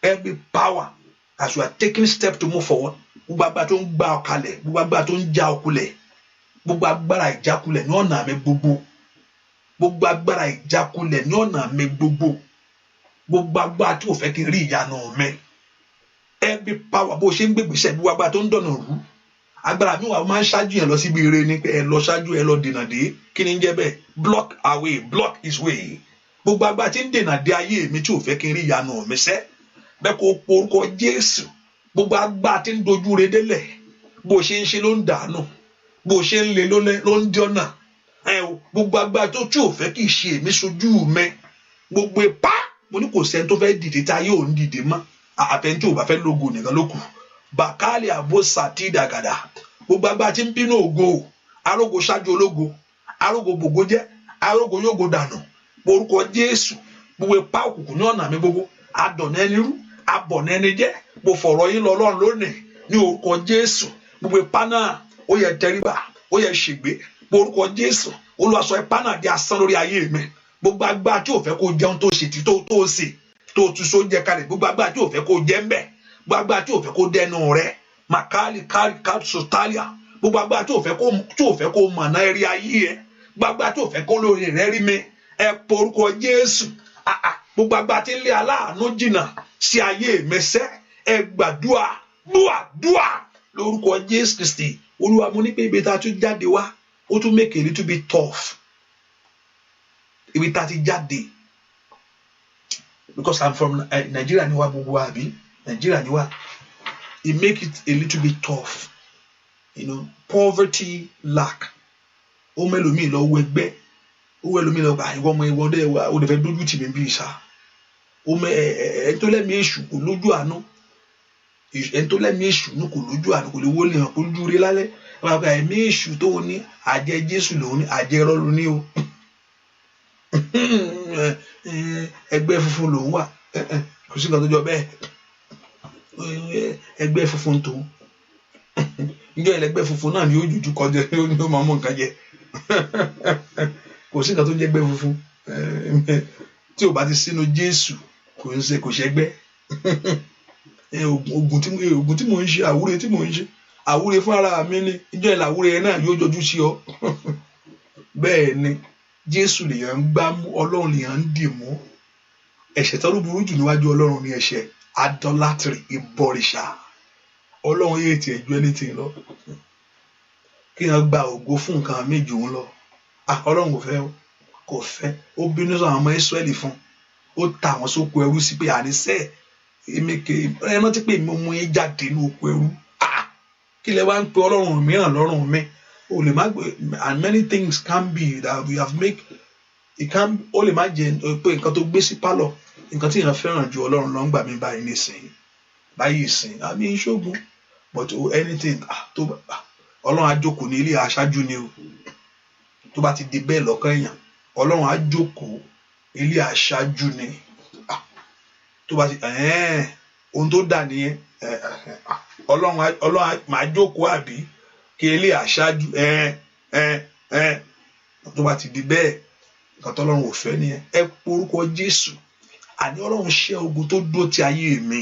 Every power as you are taking steps to move forward. Every power agbára mi wà máa ń ṣáájú yẹn lọ síbi ire ni pé ẹ lọ ṣáájú ẹ lọ dènà dé kí ni ń jẹ́ bẹ́ẹ̀ block away block his way gbogbo agbára tí ń dènà dé ayé mi tí ò fẹ́ kí n rí ìyanu mi sẹ́ bẹ́ẹ̀ kó porúkọ Jésù gbogbo agbára tí ń dojú re délẹ̀ bó ṣe ń ṣe ló ń dànù bó ṣe ń le ló ń dọ́nà gbogbo agbára tó tí ò fẹ́ kí ṣe èmi sojú mi gbogbo ipá mo ní kò sẹ́ni tó fẹ́ dìde tí ayé ò ń dìde mọ́ àtẹni tí ò bá fẹ́ lógo nìkan ló kù bàkálì àbó sàtì dàgàdà gbogbo agbára tí ń bínú ògo arógo ṣáájú ológo arógo bògo jẹ́ arógo yógo dànù orúkọ Jésù gbogbo ipá òkùnkùn ní ọ̀nà mi gbogbo adọ̀nà ẹni rú abọ̀nà ẹni jẹ́ mo fọ̀rọ̀ yín lọ Ọlọ́run lónìí ní orúkọ Jésù gbogbo ipá náà ó yẹ tẹríba ó yẹ ṣègbé orúkọ Jésù Olúwa sọ ipá náà di asán lórí ayé mi gbogbo agbára tí ò fẹ́ kó jẹun tó ṣe tí tó ṣe tó tu so jẹ kalẹ̀ gbogbo agbára tí ò fẹ́ kó jẹ ń bẹ̀ gbogbo agbára tí ò fẹ́ kó dẹnu rẹ̀ makali kari kapsotalia gbogbo agbára tí ò fẹ́ kó mọ̀nà ẹ̀rí ayé ẹ̀ gbogbo agbára tí ò fẹ́ kó lórí rẹ̀ rí mi ẹ porúkọ Jésù gbogbo agbára tí ń lé aláàánú jìnnà sí ayé mẹsẹ́ ẹ gbàdúà dúà lórúkọ Jésù Kristi Olúwa mo ní pé ibi tá a tún jáde wá ó tún make a little bit tough ibi tá a ti jáde because I'm from Nigeria ni wá gbogbo wa àbí Nigeria ni wá it make it a little bit tough poverty lack ó mẹ́lòmíì lọ wọ ẹgbẹ́ ó wọ ẹlòmíì lọ gba ìwọ ọmọ ìwọ ọdẹ wa ó lè fẹ́ dójú tì mí bí ìṣá ó mẹ ẹni tó lẹ́mìí èṣù kò lójú àánú ẹni tó lẹ́mìí èṣù ní kò lójú àánú kò lè wọlé hàn kó lójú rí lálẹ́ wọn gba ẹ̀mí èṣù tó ní àjẹ Jésù lòun ní àjẹ ẹrọ lòun ní o ẹgbẹ́ funfun lòun wà kò sí nǹkan tó jọ bẹ́ẹ̀ ẹgbẹ́ funfun tó níjọ́ ẹlẹgbẹ́ funfun náà ni ó jùjú kọjá ní ó máa mú nǹkan jẹ kò sí nǹkan tó jẹ́ ẹgbẹ́ funfun tí ò bá ti sínú Jésù kò ṣẹgbẹ́ ogun tí mò ń ṣe àwúre tí mò ń ṣe àwúre fún ara mi ni níjọ́ ẹ̀ làwúre yẹn náà yóò jọjú sí ọ bẹ́ẹ̀ ni Jésù lèèyàn ń gbá mú Ọlọ́run lèèyàn ń dì mú ẹ̀ṣẹ̀ tó ló burú jù níwájú Ọlọ́run ní ẹ̀ṣẹ̀ idolatry ìbọ̀rìṣà Ọlọ́run yéé tiẹ̀ ju anything lọ kí wọ́n gba ògo fún nǹkan méjì òun lọ Ọlọ́run kò fẹ́ ó bínú sọ àwọn ọmọ Ísírẹ́lì fún ó ta àwọn sóko ẹrú sí pé àníṣe ẹ rántí pé mo mú yín jáde ní oko ẹrú kí lẹ wá ń pe Ọlọ́run mìíràn lọ́rùn mi o lè má gbé and many things can be that we have make it can ó lè má jẹ pé nǹkan tó gbé sí pálọ̀ nǹkan tí èèyàn fẹ́ràn ju Ọlọ́run lọ ń gbà mí báyìí nísìnyí báyìí ìsìn àmì ìṣògùn but anything tó Ọlọ́run á jókòó ní ilé aṣáájú ni o tó bá ti di bẹ́ẹ̀ lọ́kàn èèyàn Ọlọ́run á jókòó ilé aṣáájú ni tó bá ti ohun tó dà nìyẹn Ọlọ́run máa jókòó àbí kí ilé aṣáájú tó bá ti di bẹ́ẹ̀ nǹkan tó Ọlọ́run ò fẹ́ nìyẹn ẹ porúkọ Jésù àní Ọlọ́run ṣẹ́ ogun tó dó ti ayé mi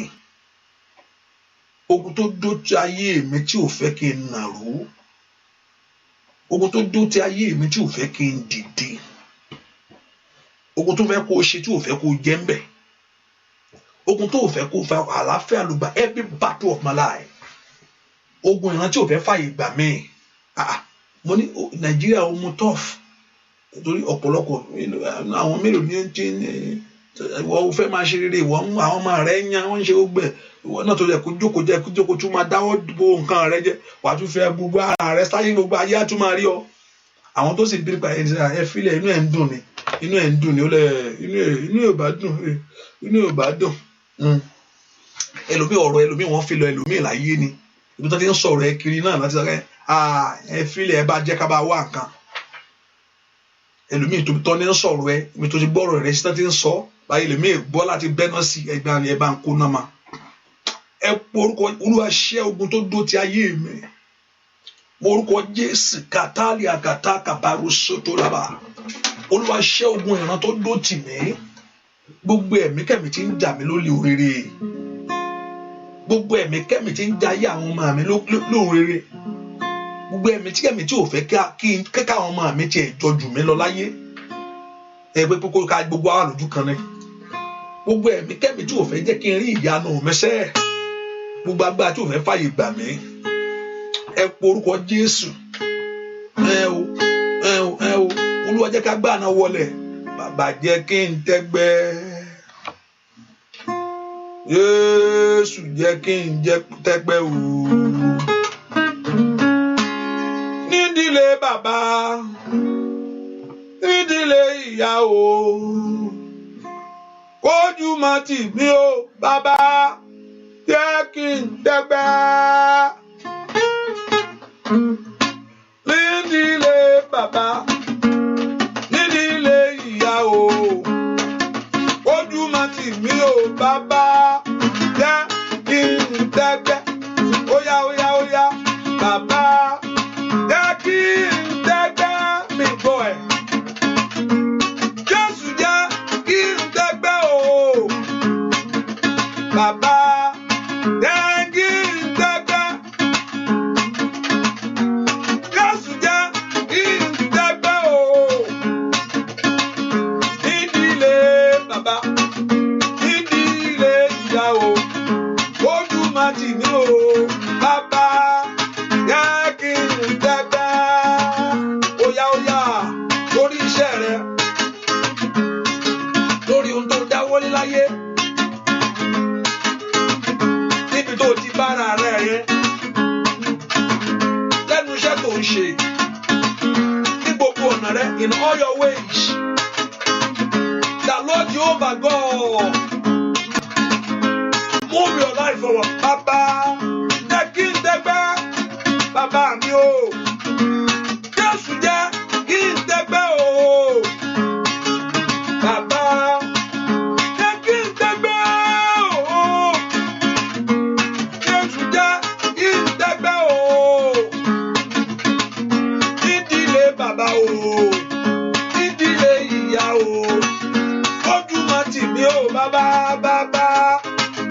ogun tó dó ti ayé mi tí ò fẹ́ kí n nàró ogun tó dó ti ayé mi tí ò fẹ́ kí n dìde ogun tó fẹ́ kó ṣe tí ò fẹ́ kó jẹ́ ń bẹ̀ ogun tó fẹ́ kó fa àlàáfíà ló gba every battle of my life ogun ìran tí ò fẹ́ fàyè gbà mí mo ní Nàìjíríà ó mú tough torí ọ̀pọ̀lọpọ̀ àwọn mélòó ní ìwọ fẹ́ máa ṣe rere ìwọ àwọn ọmọ rẹ̀ yan wọ́n ń ṣe gbẹ ìwọ náà tó yẹ kó jókòó tún máa dáwọ́ bo nǹkan rẹ̀ jẹ́ wàá tún fẹ́ gbogbo ara rẹ̀ sáyé gbogbo ayé á tún máa rí ọ àwọn tó sì bí nípa ẹ fílẹ̀ inú ẹ̀ ń dùn ni ó lẹ inú ẹ̀ bá dùn ẹlòmíì ọ̀rọ̀ ẹlòmíì wọ́n fi lọ ẹlòmíì láyé ni ibi tó ti ń sọ̀rọ̀ ẹ kiri náà láti sọ ẹ fílẹ̀ ẹ bá jẹ́ ká bá wá nǹkan ẹlòmíì tó tọ́ ní sọ̀rọ̀ ẹ ibi tó ti gbọ́rọ̀ rẹ sí tó ti ń sọ báyìí ẹlòmíì gbọ́ láti bẹ́ná sí ẹgbẹ́ ni ẹ bá ń kó náà ma ẹ porúkọ Olúwa ṣẹ́ ogun tó dó ti ayé mi orúkọ Jésù kàtàlì àgàtà kàbàrú sótó lábà Olúwa ṣẹ́ ogun ìran tó dó tì mí gbogbo ẹ̀mí kẹ́mi tí ń jà mí lólè òrèrè gbogbo ẹ̀mí kẹ́mi tí ń jà ayé àwọn ọmọ mi lórèrè gbogbo ẹ̀mí tí kẹ́mi tí ò fẹ́ kí àwọn ọmọ mi tiẹ̀ jọ jù mí lọ láyé ẹgbẹ́ pé kó ká gbogbo àwọn lójú kan ní gbogbo ẹ̀mí kẹ́mi tí ò fẹ́ jẹ́ kí n rí ìyanu mi sẹ́ gbogbo agbára tí ò fẹ́ fàyè gbà mí ẹ porúkọ Jésù. Olúwa jẹ́ ká gbà náà wọlé. Bàbá jẹ́ kí n tẹ́gbẹ́. Jésù jẹ́ kí n tẹ́gbẹ́ o. Nídìílé bàbá, nídìílé ìyá o. Ojú má tì mí o, bàbá jẹ́ kí n tẹ́gbẹ́. Nídìílé bàbá, nídìílé ìyá o. Ojú má tì mí o, bàbá jẹ́ kí n tẹ́gbẹ́. Óyá óyá óyá, bàbá jẹ́ kí n tẹ́gbẹ́. Mi gbọ́ ẹ̀. Jésù jẹ́ kí n tẹ́gbẹ́ o. Bàbá jẹ́ kí n tẹ́gbẹ́. Jésù jẹ́ kí n tẹ́gbẹ́ o. Nídìílé bàbá, nídìílé ìyá o. Ojú má tì mí o. Bàbá jẹ́ kí n tẹ́gbẹ́. Óyá óyá, lórí iṣẹ́ rẹ, lórí ohun tó dáwọ́lé láyé, níbi tó ti bára rẹ yẹn, lẹ́nu iṣẹ́ tó ń ṣe, ní gbogbo ọ̀nà rẹ, in all your ways, the Lord Jehovah God move your life forward. Bàbá jẹ́ kí n tẹ́gbẹ́. Bàbá mi o. Jésù jẹ́ kí n tẹ́gbẹ́ o. Bàbá jẹ́ kí n tẹ́gbẹ́ o. Jésù jẹ́ kí n tẹ́gbẹ́ o. Nídìílé bàbá o. Nídìílé ìyá o. Ojú má tì mí o. Bàbá bàbá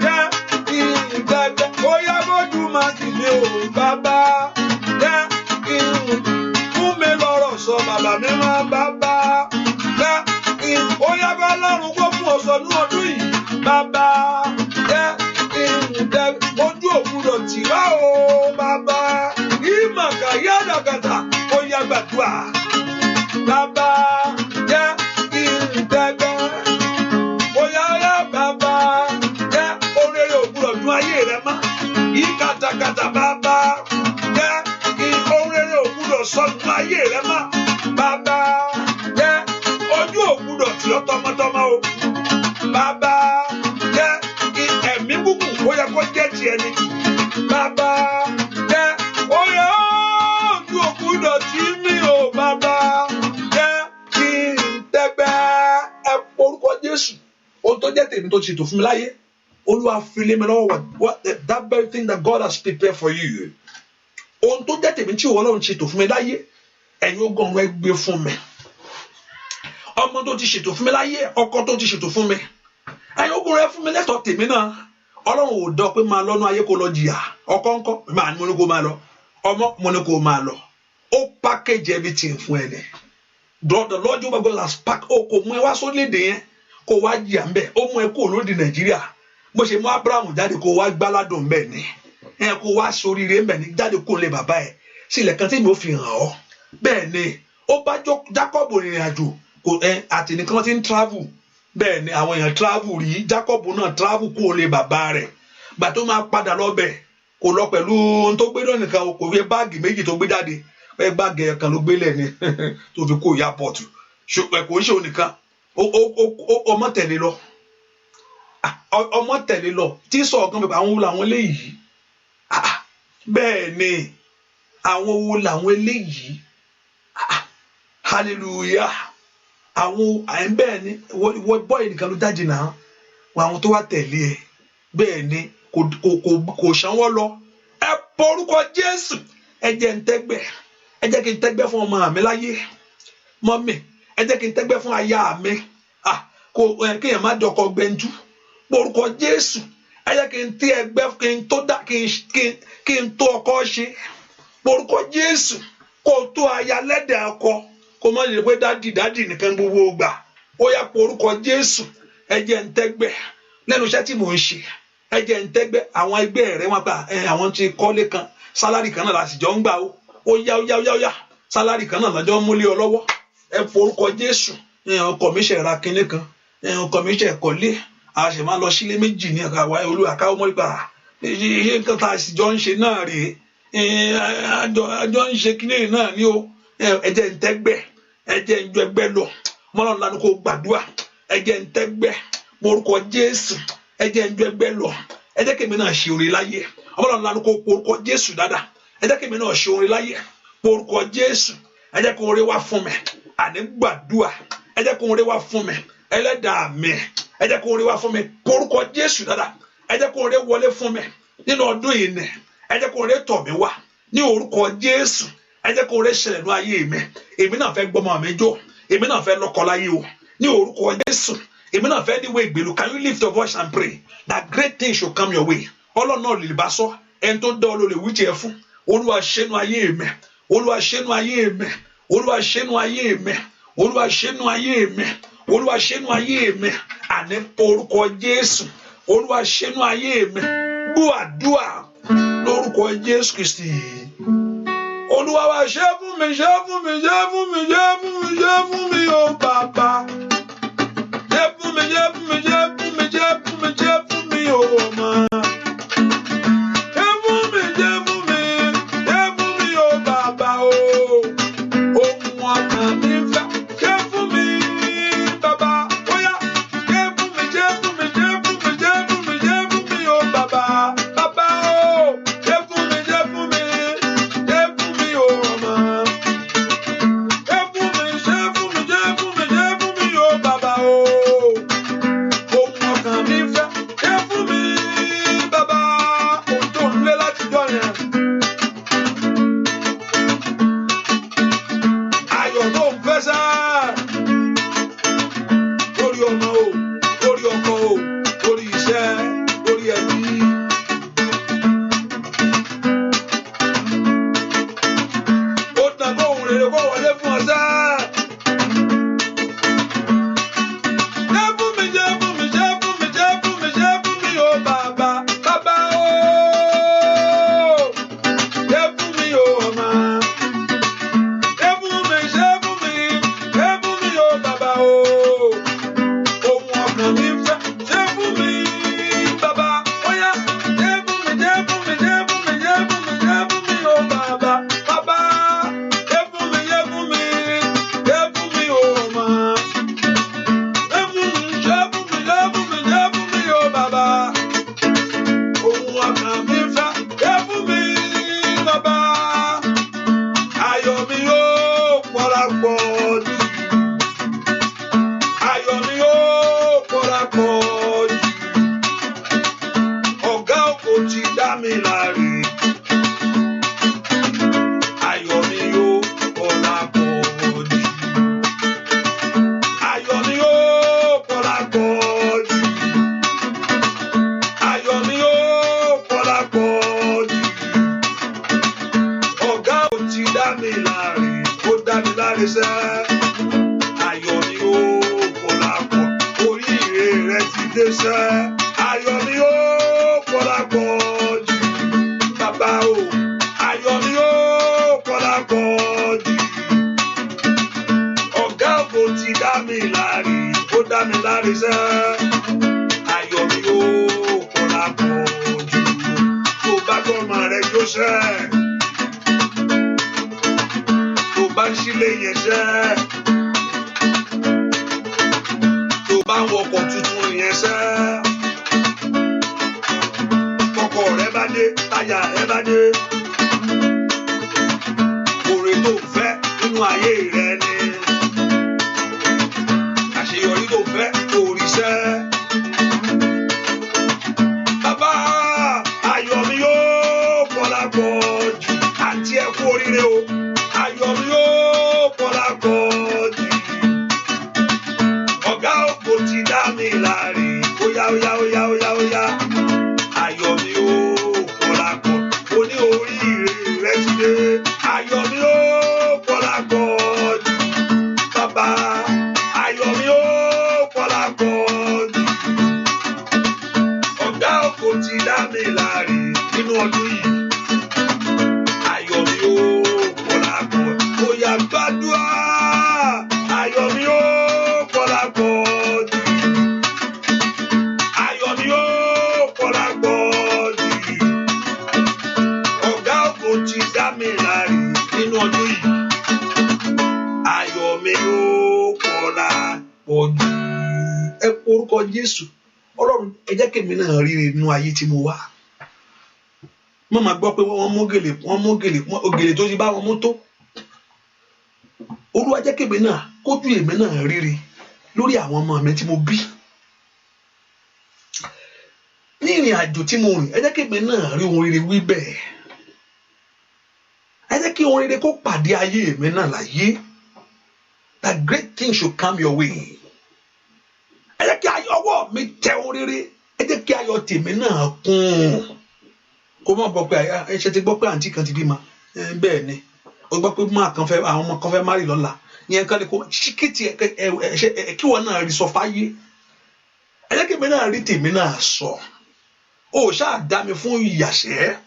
jẹ́ kí n tẹ́gbẹ́. Óyá bójú má tì mí o. Bàbá jẹ́ kí n fún mi lọ́rọ̀ sọ. Bàbá mi máa bàbá jẹ́ kí n. Óyá bá lọ́run kó fún ọ̀sán ní ọdún yìí. Bàbá jẹ́ kí n tẹ́gbẹ́. Ojú òkúrò tì wá o. Bàbá ìmọ̀ká yádàgàtà. Óyá gbàdúrà. Bàbá jẹ́ kí n tẹ́gbẹ́. Óyá óyá bàbá jẹ́ oréré òkúrò dún ayé rẹ mọ́. Yí kàtàkàtà bàbá jẹ́ kí oréré òkúrò sọ́dún ayé rẹ mọ́. Bàbá jẹ́ ojú òkúrò tì ọ́ tọmọtọmọ o. Bàbá jẹ́ kí ẹ̀mí gúngùn ó yẹ kó jẹ́ tiẹ̀ ni. Bàbá jẹ́ óyá ojú òkúrò tì mí o. Bàbá jẹ́ kí n tẹ́gbẹ́. Ẹ porúkọ Jésù. Ohun tó jẹ́ tèmi tó ti ṣètò fún mi láyé, Olúwa fi lé mi lọ́wọ́. That very thing that God has prepared for you. Ohun tó jẹ́ tèmi tí ìwọ Ọlọ́run ṣètò fún mi láyé, ẹ̀yin ogun ọ̀run ẹ gbé fún mi. Ọmọ tó ti ṣètò fún mi láyé, ọkọ tó ti ṣètò fún mi, ẹ̀yin ogun rẹ fún mi lẹ́tọ̀ọ́ tèmi náà. Ọlọ́run ò dọ̀ pé máa lọ́nà ayé kó lọ jìyà. Ọkọ ńkọ́, mo ní kó máa lọ. Ọmọ mo ní kó máa lọ. Ó package everything fún ẹ dẹ̀. The Lord Jehovah God has packed. Ó kò mú ẹ wá sórílẹ̀-èdè yẹn kó wá jìyà ńbẹ̀. Ó mú ẹ kó lóde Nàìjíríà. Bó ṣe mú Abraham jáde kó wá gbáládùn ńbẹ̀ ni. Kó wá soríire ńbẹ̀ ni, jáde kó lé bàbá ẹ̀. Sílẹ̀ kan tí mi ò fi hàn ọ́. Bẹ́ẹ̀ ni ó bá Jacob rìnrìn àjò àti nìkan tí ń travel. Bẹ́ẹ̀ ni àwọn èèyàn travel rí. Jacob náà travel kó lé bàbá rẹ̀. Gbà tó máa padà lọ́bẹ̀ kò lọ pẹ̀lú ohun tó gbé lọ́nìkan, kò fi báàgì méjì tó gbé jáde. Báàgì ẹ̀kan ló gbélé ni tó fi kó airport. Kò ń ṣe onìkan. Ọmọ tẹ̀lé lọ. Ọmọ tẹ̀lé lọ. Tí sọ ọ̀kan pẹ̀lú àwọn wo làwọn eléyìí. Bẹ́ẹ̀ ni àwọn wo làwọn eléyìí. Hallelujah. Àwọn bẹ́ẹ̀ ni wọ́n bọ́ọ̀lì nìkan ló jáde náà. Àwọn tó wá tẹ̀lé ẹ. Bẹ́ẹ̀ ni kò ṣánwọ́ lọ. Ẹ porúkọ Jésù. Ẹ jẹ́ n tẹ́gbẹ́. Ẹ jẹ́ kí n tẹ́gbẹ́ fún ọmọ mi láyé. Mọ́mì, ẹ jẹ́ kí n tẹ́gbẹ́ fún aya mi. Kéèyàn má dọkọ gbẹ́njú. Porúkọ Jésù. Ẹ jẹ́ kí n tí ẹgbẹ́ kí n tó ọkọ ṣe. Porúkọ Jésù. Kó tó aya lẹ́dẹ̀ ọkọ. Kó má lè pé dádì nìkan gbogbo gbà. Ó yá porúkọ Jésù. Ẹ jẹ́ n tẹ́gbẹ́. Lẹ́nu iṣẹ́ tí mò ń ṣe. Ẹ jẹ́ n tẹ́gbẹ́. Àwọn ẹgbẹ́ rẹ̀ wọ́n gbà àwọn tí kọ́lé kan. sálárì kan náà la sì jọ ń gbà o ó yá sálárì kan náà lọ́jọ́ múlé ọ lọ́wọ́ ẹ forúkọ Jésù ọkọ mi ṣe ra kinní kan ọkọ mi ṣe kọ́lé a sì máa lọ sílé méjì ní àwa Olúwa káwọ́ mọ́ ìgbà ṣe nǹkan tá a sì jọ ń ṣe náà rèé àjọ ń ṣe kinní náà ní o ẹ̀jẹ̀ ń tẹ́gbẹ́ ẹ̀jẹ̀ ń jọ ẹgbẹ́ lọ mọ́lọ́n lánàá kó gbàdúrà ẹ̀jẹ̀ ń tẹ́gbẹ́ porúkọ Jésù ẹ̀jẹ̀ ń jọ ẹgbẹ́ lọ ẹ̀jẹ̀ kèmí náà ṣe orí láyé mọ́lọ́n lánàá kó porúkọ Jésù dáadáa ẹ̀jẹ̀ kèmí náà ṣe orí láyé porúkọ Jésù ẹ̀jẹ̀ kó orí wá fún mi àní gbàdúrà ẹ̀jẹ̀ kó orí wá fún mi ẹlẹ́dàá mi ẹ̀jẹ̀ kó orí wá fún mi porúkọ Jésù dáadáa ẹ̀jẹ̀ kó orí wọlé fún mi nínú ọdún yìí nì ẹ̀jẹ̀ kó orí tọ̀ mí wá ní orúkọ Jésù ẹ̀jẹ̀ kó orí ṣẹlẹ̀ ní ayé mi èmi náà fẹ́ gbọ́mọ mi jó èmi náà fẹ́ lọ́kọ láyé o ní orúkọ Jésù èmi náà fẹ́ níwèé ìgbèlú. Can you lift your voice and pray that great things should come your way? Ọlọ́run náà lè bá sọ ẹni tó dá ọ ló lè wí tiẹ̀ fún. Olúwa ṣẹ́nu ayé mi, Olúwa ṣẹ́nu ayé mi, Olúwa ṣẹ́nu ayé mi, Olúwa ṣẹ́nu ayé mi, Olúwa ṣẹ́nu ayé mi àní orúkọ Jésù, Olúwa ṣẹ́nu ayé mi. Gbọ́ àdúrà lórúkọ Jésù Kristi. Olúwa wá ṣe fún mi, ṣe fún mi, ṣe fún mi, ṣe fún mi, ṣe fún mi o bàbá. Ṣe fún mi, ṣe fún mi, ṣe fún mi, ṣe fún mi, ṣe fún mi o ọmọ. Ṣe fún mi, ṣe fún mi, ṣe fún mi o bàbá o. Ohun ọkàn mi fẹ́. Ṣe fún mi bàbá. Bóyá ṣe fún mi, ṣe fún mi, ṣe fún mi, ṣe fún mi, ṣe fún mi o bàbá. Bàbá o. Ṣe fún mi, ṣe fún mi, ṣe fún mi o ọmọ. Ṣe fún mi, ṣe fún mi, ṣe fún mi, ṣe fún mi o bàbá o. Ohun ọkàn mi fẹ́. Ṣe fún mi bàbá. Ohun tó ń lé látijọ́ yẹn. Ayọ̀ tó ń fẹ́ sá. Lórí ọmọ o, lórí ọkọ o, lórí iṣẹ́, lórí ẹbí. Ó tàn kó ohun rere kó wọlé fún ọ sá. Ṣé fún mi, ṣé fún mi, ṣé fún mi, ṣé fún mi, ṣé fún mi o bàbá, bàbá o. Ṣé fún mi o ọmọ. Ṣé fún mi, ṣé fún mi, ṣé fún mi o bàbá o. Ohun ọkàn mi fẹ́. Ṣé fún mi bàbá. Bóyá ṣé fún mi, ṣé fún mi, ṣé fún mi, ṣé fún mi, ṣé fún mi o bàbá, bàbá. Ṣé fún mi, ṣé fún mi, ṣé fún mi o ọmọ. Ṣé fún mi, ṣé fún mi, ṣé fún mi, ṣé fún mi o bàbá. Ohun ọkàn mi fẹ́. Ṣé fún mi bàbá. Ayọ̀ mi yóò pọ̀ra pọ̀ jù. Ayọ̀ mi yóò pọ̀ra pọ̀ jù. Ọ̀gá ògo ti dá mi láre. Ayọ̀ mi yóò pọ̀ra pọ̀ jù. Ayọ̀ mi yóò pọ̀ra pọ̀ jù. Ayọ̀ mi yóò pọ̀ra pọ̀ jù. Ọ̀gá ò ti dá mi láre, ó dá mi láre sẹ́. Ayọ̀ mi yóò pọ̀ra pọ̀, oríire rẹ ti dé sẹ́. Ayọ̀ mi yóò pọ̀ra pọ̀ jù. Bàbá o, ayọ̀ mi yóò pọ̀ra pọ̀ jù. Ọ̀gá ògo ti dá mi láre, ó dá mi láre sẹ́. Ayọ̀ mi yóò pọ̀ra pọ̀ jù. Tó bá gbọ́mọ rẹ jó sẹ́. Tó bá ń sílé yẹn sẹ́. Tó bá ń wọkọ̀ tuntun yẹn sẹ́. Tọkọ rẹ bá dé, táyà rẹ bá dé. Oore tó fẹ́ nínú ayé rẹ ni. Àṣeyọrí tó fẹ́ kò rí sẹ́. Bàbá ayọ̀ mi yóò pọ̀ra pọ̀ jù. Àti ẹ kú oríire o. Ayọ̀ mi yóò pọ̀ra pọ̀ jù. Ọ̀gá ògo ti dá mi láre. Óyá óyá ó pọ̀lá pọ̀jù. Ẹ porúkọ Jésù. Ọlọ́run ẹ jẹ́ kémi náà rí inú ayé tí mo wà. Mo máa gbọ́ pé wọ́n mú gèlè tó ti bá wọn mú tó. Olúwa jẹ́ kémi náà kójú èmi náà rírí lórí àwọn ọmọ mi tí mo bí. Ní ìrìn àjò tí mo rìn, ẹ jẹ́ kémi náà rí ohun rere wí bẹ́ẹ̀. Ẹ jẹ́ kí ohun rere kó pàdé ayé mi náà láyé. That great things should come your way. Ẹ jẹ́ kí ọwọ́ mi tẹ ohun rere. Ẹ jẹ́ kí ayọ̀ tèmi náà kún. Kó má bọ̀ pé ẹ ṣe ti gbọ́ pé àǹtí kan ti bímọ. Bẹ́ẹ̀ ni. O gbọ́ pé àwọn ọmọ kan fẹ́ márì lọ́la. Ìyẹn kan lè kó kí wọ́n náà rí sọ fáyé. Ẹ jẹ́ kí èmi náà rí tèmi náà sọ. O ṣáà dá mi fún ìyàṣẹ́.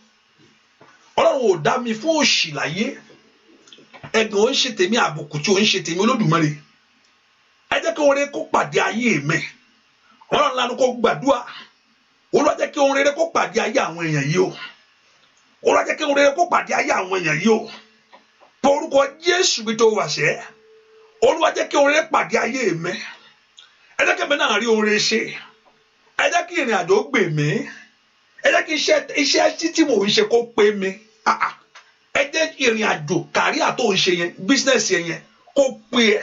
Ọlọ́run ò dá mi fún òṣì láyé. Ẹ̀gàn ò ń ṣe tèmi, àbùkù tí ò ń ṣe tèmi, Olódùmarè. Ẹ jẹ́ kí ohun rere kó pàdé ayé mi. Ọlọ́run lánàá kó gbàdúrà. Olúwa jẹ́ kí ohun rere kó pàdé ayé àwọn èèyàn yìí o. Olúwa jẹ́ kí ohun rere kó pàdé ayé àwọn èèyàn yìí o. Porúkọ Jésù bí tó wà sẹ́. Olúwa jẹ́ kí ohun rere pàdé ayé mi. Ẹ jẹ́ kí èmi náà rí ohun rere ṣe. Ẹ jẹ́ kí ìrìn àjò gbè mí. Ẹ jẹ́ kí iṣẹ́ títí mò ń ṣe kó pé mi. Ẹ jẹ́ ìrìn àjò kàríà tó ń ṣe yẹn, bísínẹ́sì yẹn kó pé ẹ.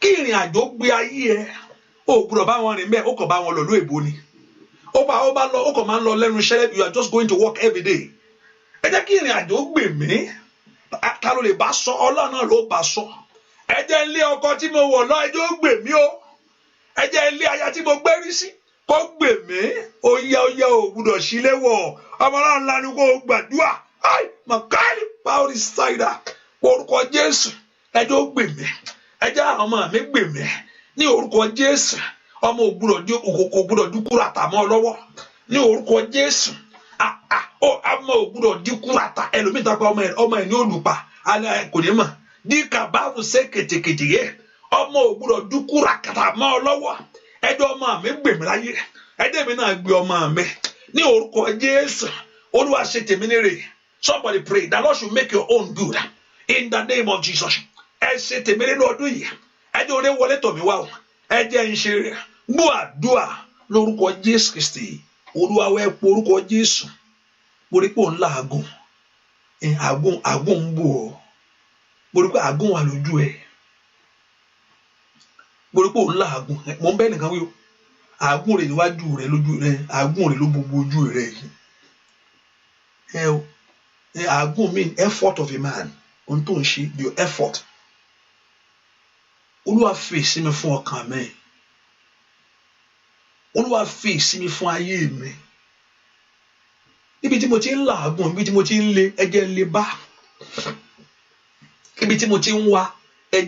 Kí ìrìn àjò gbé ayé ẹ. O gbọ́dọ̀ bá wọn rìn bẹ́ẹ̀, ó kàn bá wọn lọ ló èbó ni. Ó kàn máa ń lọ lẹ́nu iṣẹ́, you are just going to work every day. Ẹ jẹ́ kí ìrìn àjò gbè mí. Ta ló lè bá sọ? Ọlọ́run náà ló bá sọ. Ẹ jẹ́ ilé ọkọ tí mo wọ̀ lọ, ẹ jẹ́ ó gbè mí o. Ẹ jẹ́ ilé aya tí mo gbérí sí kó gbè mí. Ó yá ò gbọ́dọ̀ sílé wọ̀. Ọmọ náà ńlá ni kó gbàdúrà. Ai màkàrí pàórí ṣáìdà. Orúkọ Jésù. Ẹ jẹ́ ó gbè mí. Ẹ jẹ́ àwọn ọmọ mi gbè mí. Ní orúkọ Jésù. Ọmọ ò gbọ́dọ̀ dúkúrà tà mọ́ lọ́wọ́. Ní orúkọ Jésù. Ọmọ ò gbọ́dọ̀ dúkúrà tà. Ẹlòmíì ta pa ọmọ ẹ̀ ní olùpa. Kò ní mọ̀. Díkà báwo ṣe kètèkètè yẹ. Ọmọ ò gbọ́dọ̀ dúkúrà tà mọ́ lọ́wọ́. Ẹ jẹ́ ọmọ mi gbè mí láyé. Ẹ jẹ́ mi náà gbé ọmọ mi. Ní orúkọ Jésù. Olúwa ṣe tèmi nírè. Somebody pray. The Lord should make your own good. In the name of Jesus. Ẹ ṣe tèmi nínú ọdún yìí. Ẹ jẹ́ orí wọlé tọ̀ mí wá o. Ẹ jẹ́ ń ṣe rẹ̀. Gbọ́ àdúrà lórúkọ Jésù Kristi. Olúwa wẹ́ po orúkọ Jésù. Mo rí pé òun làágùn. Àgùn ń bò ọ́. Mo rí pé àgùn wà lójú ẹ̀. Mo rí pé òun làágùn. Mo ń bẹ́ nìkan wí o. Àgùn rẹ̀ níwájú rẹ̀ lójú rẹ̀. Àgùn rẹ̀ ló gbogbo ojú rẹ̀ yìí. Àgùn mean effort of a man. Ohun tó ń ṣe your effort. Olúwa fi ìsinmi fún ọkàn mi. Olúwa fi ìsinmi fún ayé mi. Ibi tí mo ti ń làágùn, ibi tí mo ti ń lé, ẹ jẹ́ ń lé bá. Ibi tí mo ti ń wá, ẹ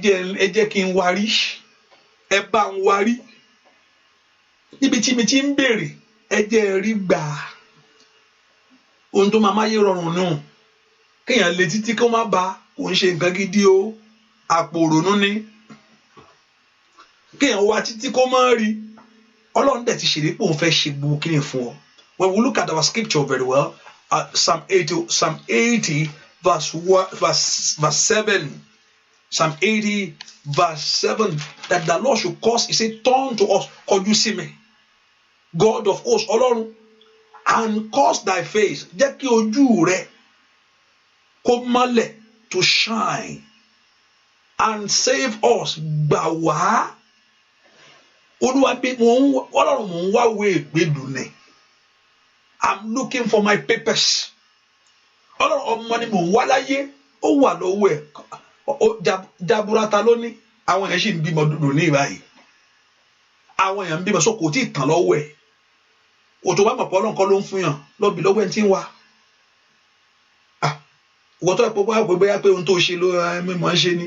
jẹ́ kí n wá rí. Ẹ bá ń wá rí. Ibi tí mi ti ń béèrè, ẹ jẹ́ rí gbà. Ohun tó máa máyé rọrùn nù. Kéèyàn lè títí kó má ba, kò ń ṣe nǹkan gidi o. Àpò òrònú ni. Kéèyàn wá títí kó má rí. Ọlọ́run dẹ̀ ti ṣèlérí pé òun fẹ́ ṣe gbogbo kíni fún ọ. When we look at our scripture very well, Psalm 80 verse 7. Psalm 80 verse 7. That the Lord should cause, he said, turn to us, kọjú sí mi. God of hosts, Ọlọ́run, and cause thy face, jẹ́ kí ojú rẹ kó mọ́lẹ̀, to shine, and save us, gbà wá. Olúwa bí Ọlọ́run mò ń wá wé ìgbédùn ni. I'm looking for my papers. Ọlọ́run ọmọ ni mò ń wá láyé. Ó wà lọ́wọ́ ẹ̀. Jaburata lónìí. Àwọn èèyàn sì ń bímọ dòdò ní ìbáyìí. Àwọn èèyàn ń bímọ sọ kò tí ì tàn lọ́wọ́ ẹ̀. Òtò wá mọ̀ pé Ọlọ́run kọ́ ló ń fún yàn. Lọ́bì lọ́wọ́ ẹ̀ tí ń wá. Ìwọ́n tó ẹ̀ pọ̀ bá bóyá pé ohun tó ṣe ló mọ̀ ń ṣe ni.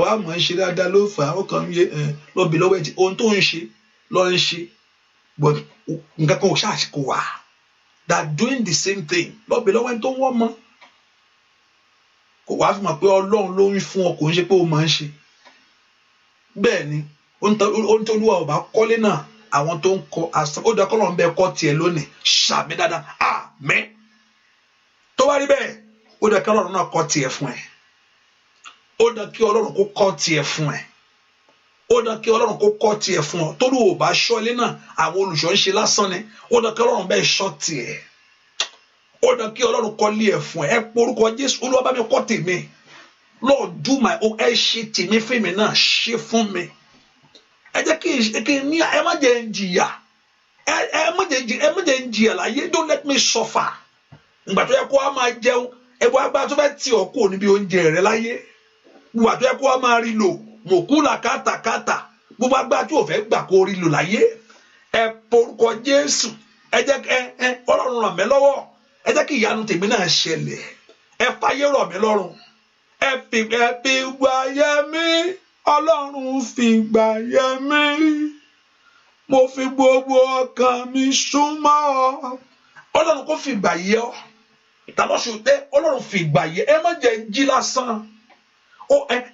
Wàá mọ̀ ń ṣe dáadáa ló fà á. Ó kàn ń yé lọ́bì lọ́wọ́ ẹ̀ tí ohun tó ń ṣe lọ́ ń ṣe. But nǹkan kan ò ṣáà kò wá. That doing the same thing. Lọ́bì lọ́wọ́ ẹ̀ tó wọ́n mọ́. Kò wá fi mọ̀ pé Ọlọ́run ló ń fún ọ, kò ń ṣe pé ó máa ń ṣe. Bẹ́ẹ̀ ni ohun tó Olúwa ò bá kọ́lé náà, àwọn tó ń kọ́ àṣà ó dákọ́ lọ́n bẹ́ẹ̀ kọ́ tiẹ̀ lónìí. Ṣàmì dáadáa. Àmín. Tó bá rí bẹ́ẹ̀, ó dákọ́ lọ́run náà kọ́ tiẹ̀ fún ẹ. ó dán kí Ọlọ́run kó kọ́ tiẹ̀ fún ẹ. Ó dán kí Ọlọ́run kó kọ́ tiẹ̀ fún ọ. Torí ò bá ṣọ́ ilé náà àwọn olùṣọ́ ń ṣe lásán ni. Ó dán kí Ọlọ́run bẹ́ẹ̀ ṣọ́ tiẹ̀. Ó dán kí Ọlọ́run kọ́ lé ẹ̀ fún ẹ. Ẹ porúkọ Jésù, Olúwa bá mi kọ́ tèmi. Lord, do my own. Ẹ ṣe tèmi fún mi náà, ṣe fún mi. Ẹ jẹ́ kí n ní, ẹ má jẹ́ ń jìyà. Ẹ má jẹ́ ń jìyà láyé. Don't let me suffer. Ìgbà tó yẹ kó a máa jẹun, ẹ̀bùn agbára tó fẹ́ tì ọ́ kúrò níbi oúnjẹ rẹ láyé. Ìgbà tó yẹ kó a máa rí lò, mòkúlà kátàkátà, gbogbo agbára tí ò fẹ́ gbà kó rí lò láyé. Ẹ porúkọ Jésù. Ẹ jẹ́ Ọlọ́run ràn mí lọ́wọ́. Ẹ jẹ́ kí ìyanu tèmi náà ṣẹlẹ̀. Ẹ fàyè rọ̀ mí lọ́rùn. Ẹ fi gbà yẹ mí. Ọlọ́run fi gbà yẹ mí. Mo fi gbogbo ọkàn mi súnmọ́ ọ. Ọlọ́run kò fi gbà yẹ ọ́. Ìtàlọ́sùn tẹ́ Ọlọ́run fi gbà yẹ. Ẹ má jẹ́ jí lásán.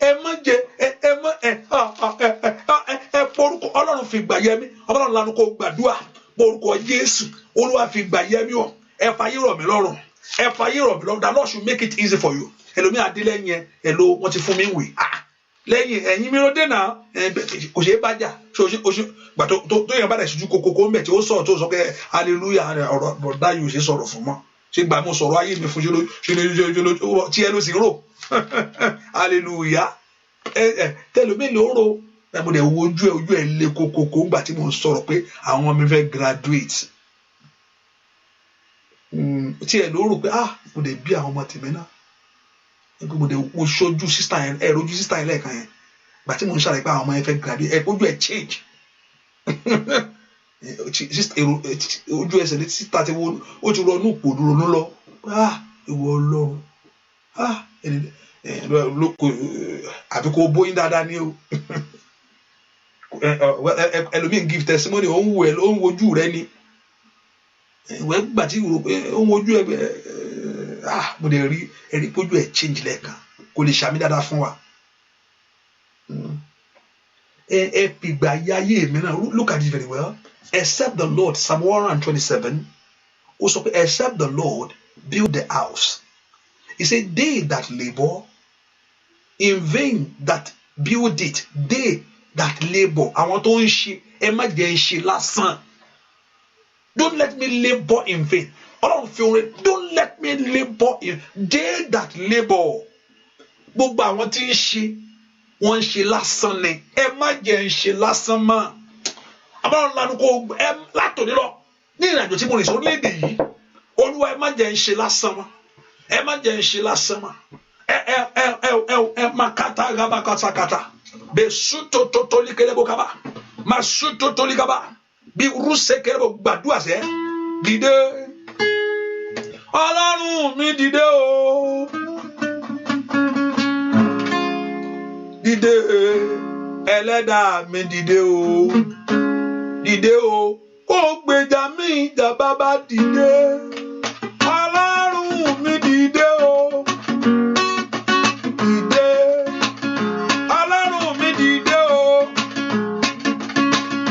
Ẹ má jẹ́ porúkọ Ọlọ́run fi gbà yẹ mí. Ọlọ́run lanu kó gbàdúrà. Porúkọ Jésù. Olúwa fi gbà yẹ mí o. Ẹ fàyè rọ̀ mí lọ́rùn. Ẹ fàyè rọ̀ mí lọ́rùn. The Lord should make it easy for you. Ẹlòmí àdílẹ́yìn ẹ ẹ̀lò wọ́n ti fún mi wè. Lẹ́yìn ẹ̀yìn mi ló dé náà kò ṣe é bá jà. Gbà tó yẹn bá dẹ̀ ṣojú kókó ń bẹ̀ tí ó sọ̀rọ̀ tó sọ pé hallelujah ọ̀rọ̀ bọ̀dá yóò ṣe sọ̀rọ̀ fún mọ́. Ṣé gbà mo sọ̀rọ̀ ayé mi fún ṣe tí ẹ ló sì rò. Hallelujah. Tẹlomi ló rò. Mo dẹ̀ wo ojú ẹ̀ lé kókó ńgbà tí mo sọ̀rọ̀ pé àwọn ọmọ mi fẹ́ graduate. Tí ẹ ló rò pé mo dẹ̀ bí àwọn ọmọ tèmi náà. Mo ṣojú sísá yẹn rojú sísá yẹn lẹ́ẹ̀kan yẹn gbà tí mo ń ṣàlàyé pé àwọn ọmọ yẹn fẹ́ graduate ojú ẹ̀ change. Ojú ẹsẹ̀ ní sísá tí ó ti ronú ronú lọ. Ìwọ Ọlọ́run àbí kò bóyin dáadáa ní o. Ẹlòmíín give testimony ó ń wo ẹ ó ń wojú rẹ ni. Ìwé gbà tí ìrò pé ó ń wojú ẹ mo lè rí ẹni pójú ẹ change lẹ́ẹ̀kan kò lè ṣàmì dáadáa fún wa. Ẹ pìgbà ayé mi náà look at it very well. Except the Lord, Psalm 127 ó sọ pé except the Lord build the house. He said they that labour in vain that build it, they that labour. Àwọn tó ń ṣe ẹ má jẹ́ ń ṣe lásán. Don't let me labour in vain. Ọlọ́run fi orin don't let me labour in they that labour. Gbogbo àwọn tí ń ṣe wọ́n ń ṣe lásán ni. Ẹ má jẹ́ ń ṣe lásán mọ́. Àbáwọn lanu kò látòní lọ ní ìrìnàjò tí mo rìn sí orílẹ̀-èdè yìí. Olúwa ẹ má jẹ́ ń ṣe lásán mọ́. Ẹ má jẹ́ ń ṣe lásán mọ́. Ẹ má kàtà gàbà kàtàkàtà. Bẹ́ẹ̀ sùtò tó tólí kẹlẹ́bù kaba. Má sùtò tólí kaba. Bí rúṣẹ́ kẹlẹ́bù gbàdúrà sẹ́. Dìde. Ọlọ́run mi dìde o. Dìde. Ẹlẹ́dàá mi dìde o. Dìde o. Kó gbèjà mi ìjà bàbá dìde. Ọlọ́run mi dìde o. Dìde. Ọlọ́run mi dìde o.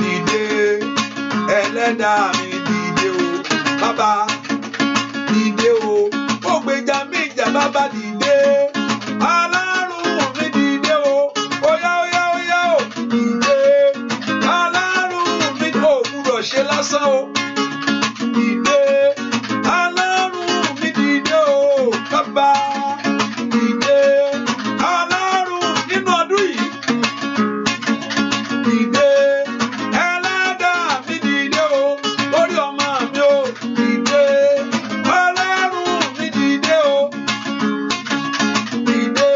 Dìde. Ẹlẹ́dàá mi dìde o. Bàbá dìde o. Kó gbèjà mi ìjà bàbá dìde. Ọlọ́run mi dìde o. Óyá óyá óyá o. Dìde. Ọlọ́run mi ò gbúdọ̀ ṣe lásán o. Dìde. Ọlọ́run mi dìde o. Bàbá dìde. Ọlọ́run nínú ọdún yìí. Dìde. Ẹlẹ́dàá mi dìde o. Lórí ọmọ mi o. Dìde. Ọlọ́run mi dìde o. Dìde.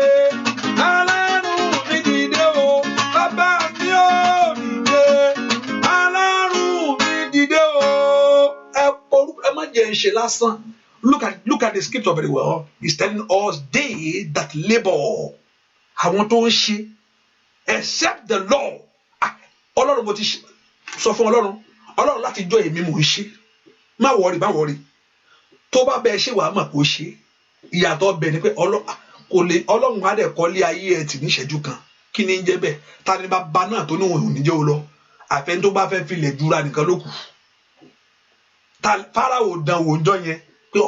Ọlọ́run mi dìde o. Bàbá mi o. Dìde. Ọlọ́run mi dìde o. Ẹ má jẹ́ ń ṣe lásán. Look at the scripture very well. He's telling us they that labour. Àwọn tó ń ṣe except the Lord. Ọlọ́run mo ti sọ fún Ọlọ́run láti jọ èmi mò ń ṣe. Má wọrí. Tó bá bẹ ṣe wàá mọ̀ kó ṣe. Ìyàtọ̀ bẹ̀ ni pé Ọlọ́run á dẹ̀ kọ́lé ayé ẹ̀ tì ní ìṣẹ́jú kan. Kí ni ń jẹ́ bẹ́ẹ̀? Ta ni bàbá náà tó ní òun ò ní jẹ́ o lọ? Àfẹ́ni tó bá fẹ́ filẹ̀ jura nìkan ló kù. Fáráò dán wò jọ yẹn pé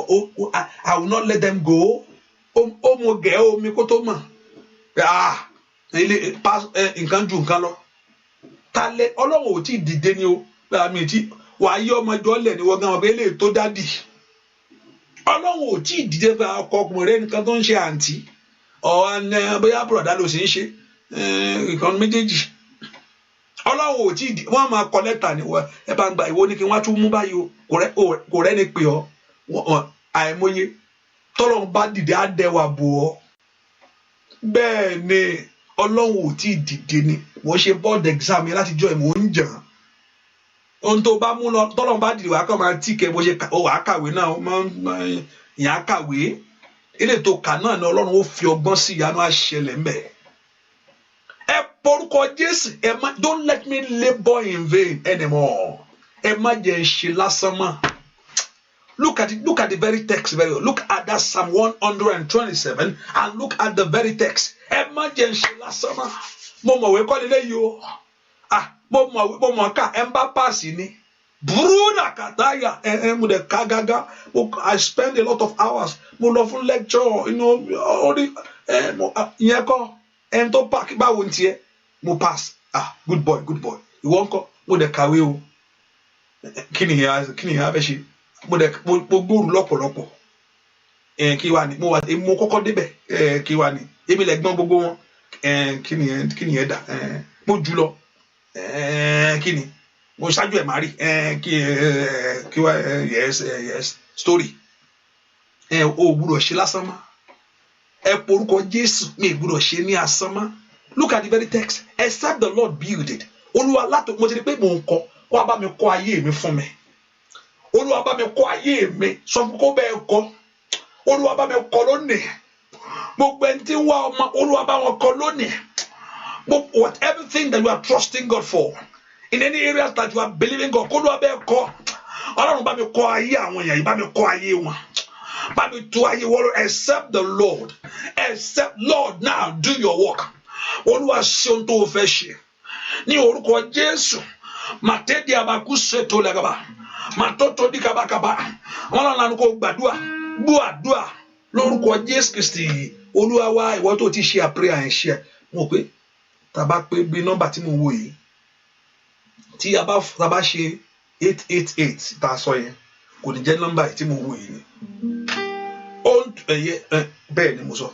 I will not let them go. Ó mo gẹ̀ omi kó tó mọ̀. nǹkan ju nǹkan lọ talẹ Ọlọ́run ò tí ì dìde ni o àmì tí wàá yí ọmọ ìjọ lẹ̀ ní wọ́n gan ọ̀bẹ eléyìí tó dádì Ọlọ́run ò tí ì dìde pé ọkọ ọkùnrin rẹ nìkan tó ń ṣe àǹtí bóyá bùrọ̀dá ló sì ń ṣe nǹkan méjèèjì Ọlọ́run ò tí ì dìde wọ́n máa kọ lẹ́tà ní ẹ bá ń gba ìwọ ní kí wọ́n á tún mú báyìí o kò rẹ́ni pè ọ́ àìmọye tọ́lọ́run bá dìde á dẹwà bò ọ́ bẹ́ẹ̀ ni Ọlọ́run ò tí ì dìde ni mo ṣe board exam yẹn láti jọ ẹ̀ mò ń jàn ohun tó bá mú lọ tọ́lọ́run bá dìde wàá kàn máa tíkẹ́ bó ṣe wàá kàwé náà ìyá kàwé ilé tó kà náà ni Ọlọ́run ó fi ọgbọ́n sí ìyanu àṣẹlẹ̀ ń bẹ̀. ẹ porúkọ Jésù ẹ má don't let me labour in vain anymore ẹ má jẹ́ ṣe lásán mọ́. Look at the very text very well. Look at that Psalm 127 and look at the very text. Ẹ má jẹ́ ṣe lásán mọ́. Mo mọ̀wé kọ́ lélẹ́yìí o. Mo mọ̀ ká ẹ ń bá pàṣẹ ni. Bruna kataya mo de ka gaga. I spend a lot of hours. Mo lọ fún lecture, only ìyẹn kọ́ ẹni tó pack báwo ní tiẹ̀ mo pass. Good boy. Ìwọ ńkọ́ mo de kàwé o. Kí ni ìyá fẹ́ ṣe? Mo gbóòrù lọ́pọ̀lọpọ̀ kí wá ní mo kọ́kọ́ débẹ̀ kí wá ní èmi lẹ́gbọ́n gbogbo wọn kí ni ẹ dà mo jù lọ kí ni mo ṣáájú ẹ̀ máa rí kí wá yes story o gbúdọ̀ ṣe lásán mọ́ ẹ porúkọ Jésù mi gbúdọ̀ ṣe ní asán mọ́. Look at the very text. Except the Lord build it. Olúwa látò mo ti rí pé mò ń kọ́ wá bá mi kọ́ ayé mi fún mi. Olúwa bá mi kọ́ ayé mi sọ fún kó bẹ́ẹ̀ kọ́ Olúwa bá mi kọ́ lónìí gbogbo ẹni tí ń wá ọmọ Olúwa bá wọn kọ́ lónìí everything that you are trusting God for in any areas that you are believing God Olúwa bẹ́ẹ̀ kọ́ Ọlọ́run bá mi kọ́ ayé àwọn èèyàn yìí bá mi kọ́ ayé wọn bá mi tú ayé wọn except the Lord now do your work Olúwa ṣe ohun tó o fẹ́ ṣe ní orúkọ Jésù màtẹ́dí àbákú ṣètò lẹ́gàbà màtótó di kabakaba wọn lọ́nà kó gbàdúà gbúàdúà lórúkọ Jésù Kristi Olúwa wa ìwọ tó ti ṣe àpẹẹrẹ à ń ṣe mo pé tàbá pé bí nọ́mbà tí mo wò yìí tí a bá ṣe 888 tá a sọ yẹn kò ní jẹ́ nọ́mbà tí mo wò yìí ni bẹ́ẹ̀ ni mo sọ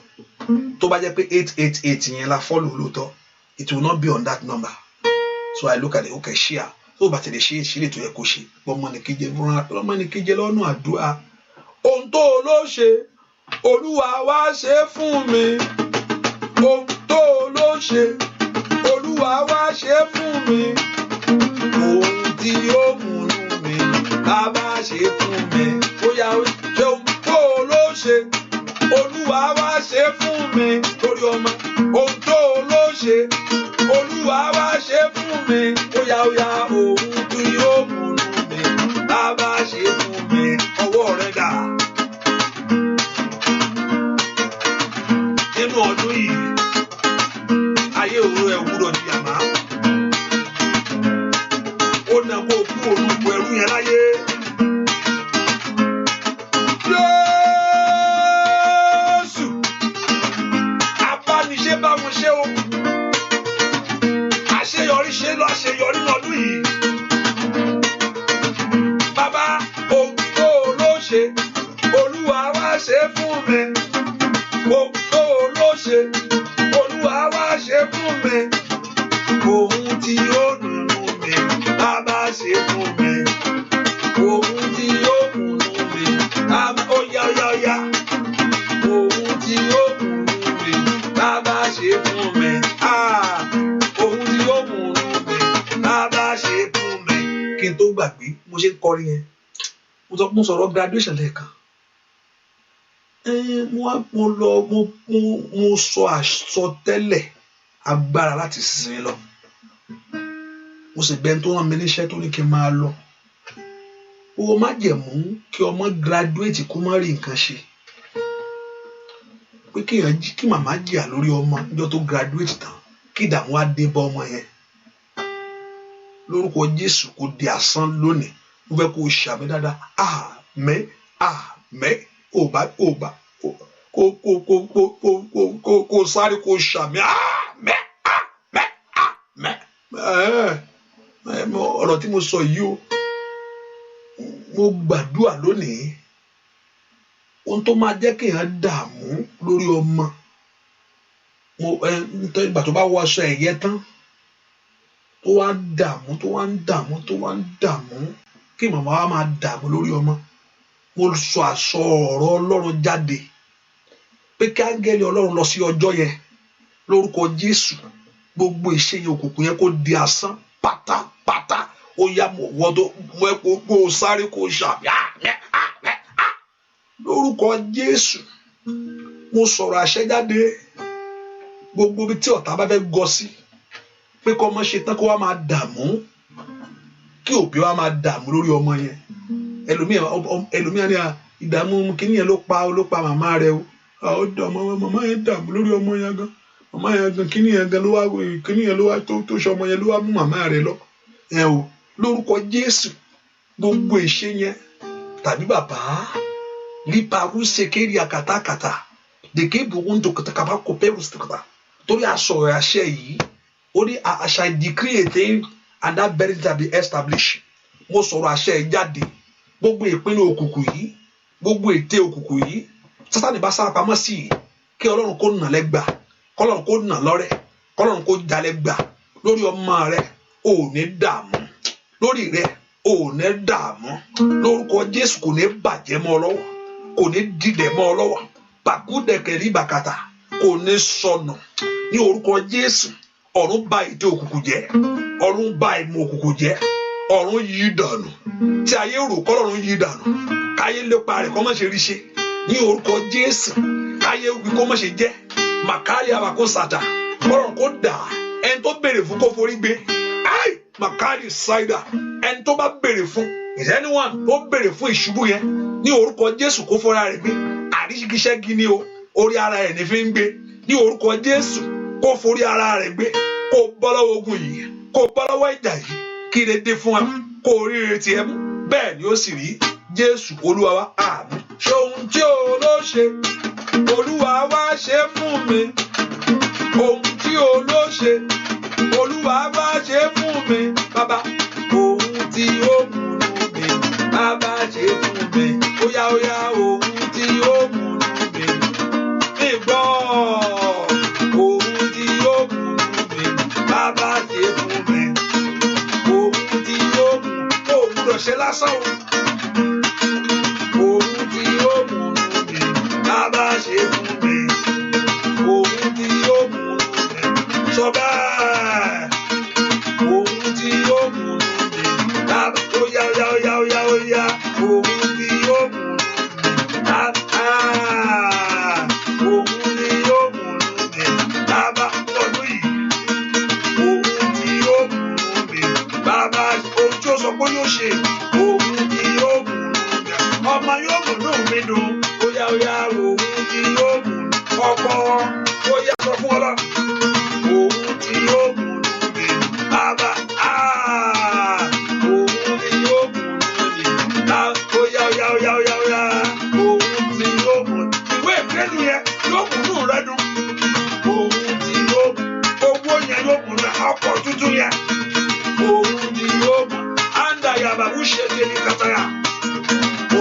tó bá jẹ́ pé 888 yẹn la follow lóòótọ́ it will not be on that number so I look at it okay share tó bá tẹ̀lé ṣe ìṣílẹ̀ tó yẹ kó ṣe ọmọnìkejì lọ́nà àdúrà ohun tó ló ṣe Olúwa wá ṣe fún mi ohun tó ló ṣe Olúwa wá ṣe fún mi ohun tí ó múnú mi bàbá ṣe fún mi bóyá ṣe ohun tó ló ṣe Olúwa wá ṣe fún mi lórí ọmọ ohun tó ló ṣe Olúwa wá ṣe fún mi bóyá ohun tí ó múnú mi bàbá ṣe fún mi ọwọ́ rẹ̀ dà. Nínú ọdún yìí ayé òru ẹ̀ wúrọ̀ ní yàmá ó nà kó kú olùkọ́ ẹrú yẹn láyé. Jésù abániṣe bá wọn ṣe o àṣeyọrí ṣe lọ àṣeyọrí lọ́dún yìí bàbá ohun tó ló ṣe Olúwa wá ṣe fún mi ohun tó ló ṣe Olúwa wá ṣe fún mi ohun tí ó dùnnú mi bàbá ṣe fún mi ohun tí ó múnú mi bàbá ó yá ohun tí ó múnú mi bàbá ṣe fún mi ohun tí ó múnú mi bàbá ṣe fún mi. Kí n tó gbàgbé mo ṣe ń kọrin yẹn mo sọ̀rọ̀ graduation lẹ́ẹ̀kan mo sọ àsọtẹ́lẹ̀ agbára láti sin lọ mo sì bẹ́ẹ̀ tó rán mi níṣẹ́ tó ní kí n máa lọ owó má jẹ̀mú kí ọmọ graduate kó má rí nǹkan ṣe pé kí màmá jìyà lórí ọmọ níjọ́ tó graduate tán kí ìdààmú á dé bá ọmọ yẹn lórúkọ Jésù kò di asán lónìí mo fẹ́ kó o ṣàmì dáadáa àmín kó sáré kó ṣàmì ọ̀rọ̀ tí mo sọ yìí o, mo gbàdúrà lónìí ohun tó máa jẹ́ kéèyàn dààmú lórí ọmọ nítorí ìgbà tó bá wọ aṣọ ẹ̀yẹ tán tó wá ń dààmú kí màmá wa máa dààmú lórí ọmọ. Mo sọ àsọ ọ̀rọ̀ Ọlọ́run jáde pé kí áńgẹ́lì Ọlọ́run lọ sí ọjọ́ yẹn lórúkọ Jésù, gbogbo ìṣẹ̀yìn òkùnkùn yẹn kó di asán pátápátá. Ó yá wọ́n tó kó sáré kó ṣàbí lórúkọ Jésù. Mo sọ̀rọ̀ àṣẹ jáde gbogbo ibi tí ọ̀tá bá fẹ́ gọ sí pé kọ́ ọmọ ṣe tán kó wá máa dààmú, kí òbí wa máa dààmú lórí ọmọ yẹn. ẹlòmíà ní ìdààmú kíní yẹn ló pa màmá rẹ o, màmá yẹn dààmú lórí ọmọ yẹn gan, màmá yẹn gan kíní yẹn gan ló wá tó ṣe ọmọ yẹn ló wá mú màmá rẹ lọ. O lórúkọ Jésù gbogbo ìṣe yẹn tàbí bàbá líparú ṣèkéri àkàtàkàtà dèké ìbùkún tó kàtàkàbà kò pẹ́rù síkàtà torí àsọ̀rọ̀ àṣẹ yìí ó ní I shall decree a thing and that very thing shall be established. Mo sọ̀rọ̀ àṣẹ yìí jáde gbogbo ìpinnu òkùnkùn yìí, gbogbo ète òkùnkùn yìí Sátánì bá sá pamọ́ sí yìí kí Ọlọ́run kó nà lẹ́gbà, kọ́lọ́run kó nà lọ́rẹ̀, kọ́lọ́run kó já lẹ́gbà lórí ọmọ rẹ. Ò ní dààmú lórí rẹ, ò ní dààmú lórúkọ Jésù. Kò ní bàjẹ́ mọ́ ọ lọ́wọ́, kò ní dìdẹ̀ mọ́ ọ lọ́wọ́. Bàkúdẹ̀kẹ̀rí bàkàtà kò ní sọnù ní orúkọ Jésù. Ọ̀run bà ète òkùnkùn jẹ́, ọ̀run bà ìmọ̀ òkùnkùn jẹ́, ọ̀run yí dànù. Tí ayé rò kọ́lọ́run yí dànù, káyé lépa rẹ̀ kọ́ mọ̀ ṣe rí ṣe ní orúkọ Jésù. Káyé wí kọ́ mọ̀ ṣe jẹ́ màkàrí àbàkó sàtà, kọ́lọ́run kó dà ẹni tó béèrè fún kó forí gbé. Màkàrí ṣáìdà ẹni tó bá béèrè fún anyone tó béèrè fún ìṣubú yẹn ní orúkọ Jésù kó fọ́ra rẹ̀ gbé. Àríṣiṣẹ́ gini o, orí ara rẹ̀ ní fi ń gbé ní orúkọ Jésù. Kó forí ara rẹ̀ gbé, kó bọ́ lọ́wọ́ ogun yìí, kó bọ́ lọ́wọ́ ìjà yìí, kí ire dé fún wa, kó oríire tiẹ̀ mú. Bẹ́ẹ̀ ni ó sì rí Jésù Olúwa wa, àmín. Ṣé ohun tí o ló ṣe Olúwa wá ṣe fún mi? Ohun tí o ló ṣe Olúwa wá ṣe fún mi, bàbá. Ohun tí ó múnú mi, bàbá ṣe fún mi. Óyá ohun tí ó múnú mi, gbọ́. Ohun tí ó múnú mi, bàbá ṣe fún mi. Ohun tí ó mú kó gbúdọ̀ ṣe lásán o. Ohun tí ó múnú mi, bàbá ṣe fún mi. Ohun tí ó múnú mi, sọ bẹ́ẹ̀. Ohun tí ó múnú mi, bàbá óyá. Ohun tí ó múnú mi, bàbá. Ohun tí ó múnú mi, bàbá ọdún yìí. Ohun tí ó múnú mi, bàbá. Ohun tí ó sọ pé yóò ṣe. Ohun tí ó múnú mi, ọmọ yóò múnú mi dùn. Óyá ohun tí ó múnú ọkọ. Óyá sọ fún Ọlọ́run. Ohun tí ó múnú mi, bàbá. Ohun tí ó múnú mi, bàbá. Óyá. Ohun tí ó múnú. Ìwé ìpínlẹ̀ yẹn yóò múnú rẹ dùn. Ohun tí ó múnú. Owó yẹn yóò múnú ọkọ̀ tuntun yẹn. Ohun tí ó múnú. Anda yaba wúṣe tèmi kàtàyà.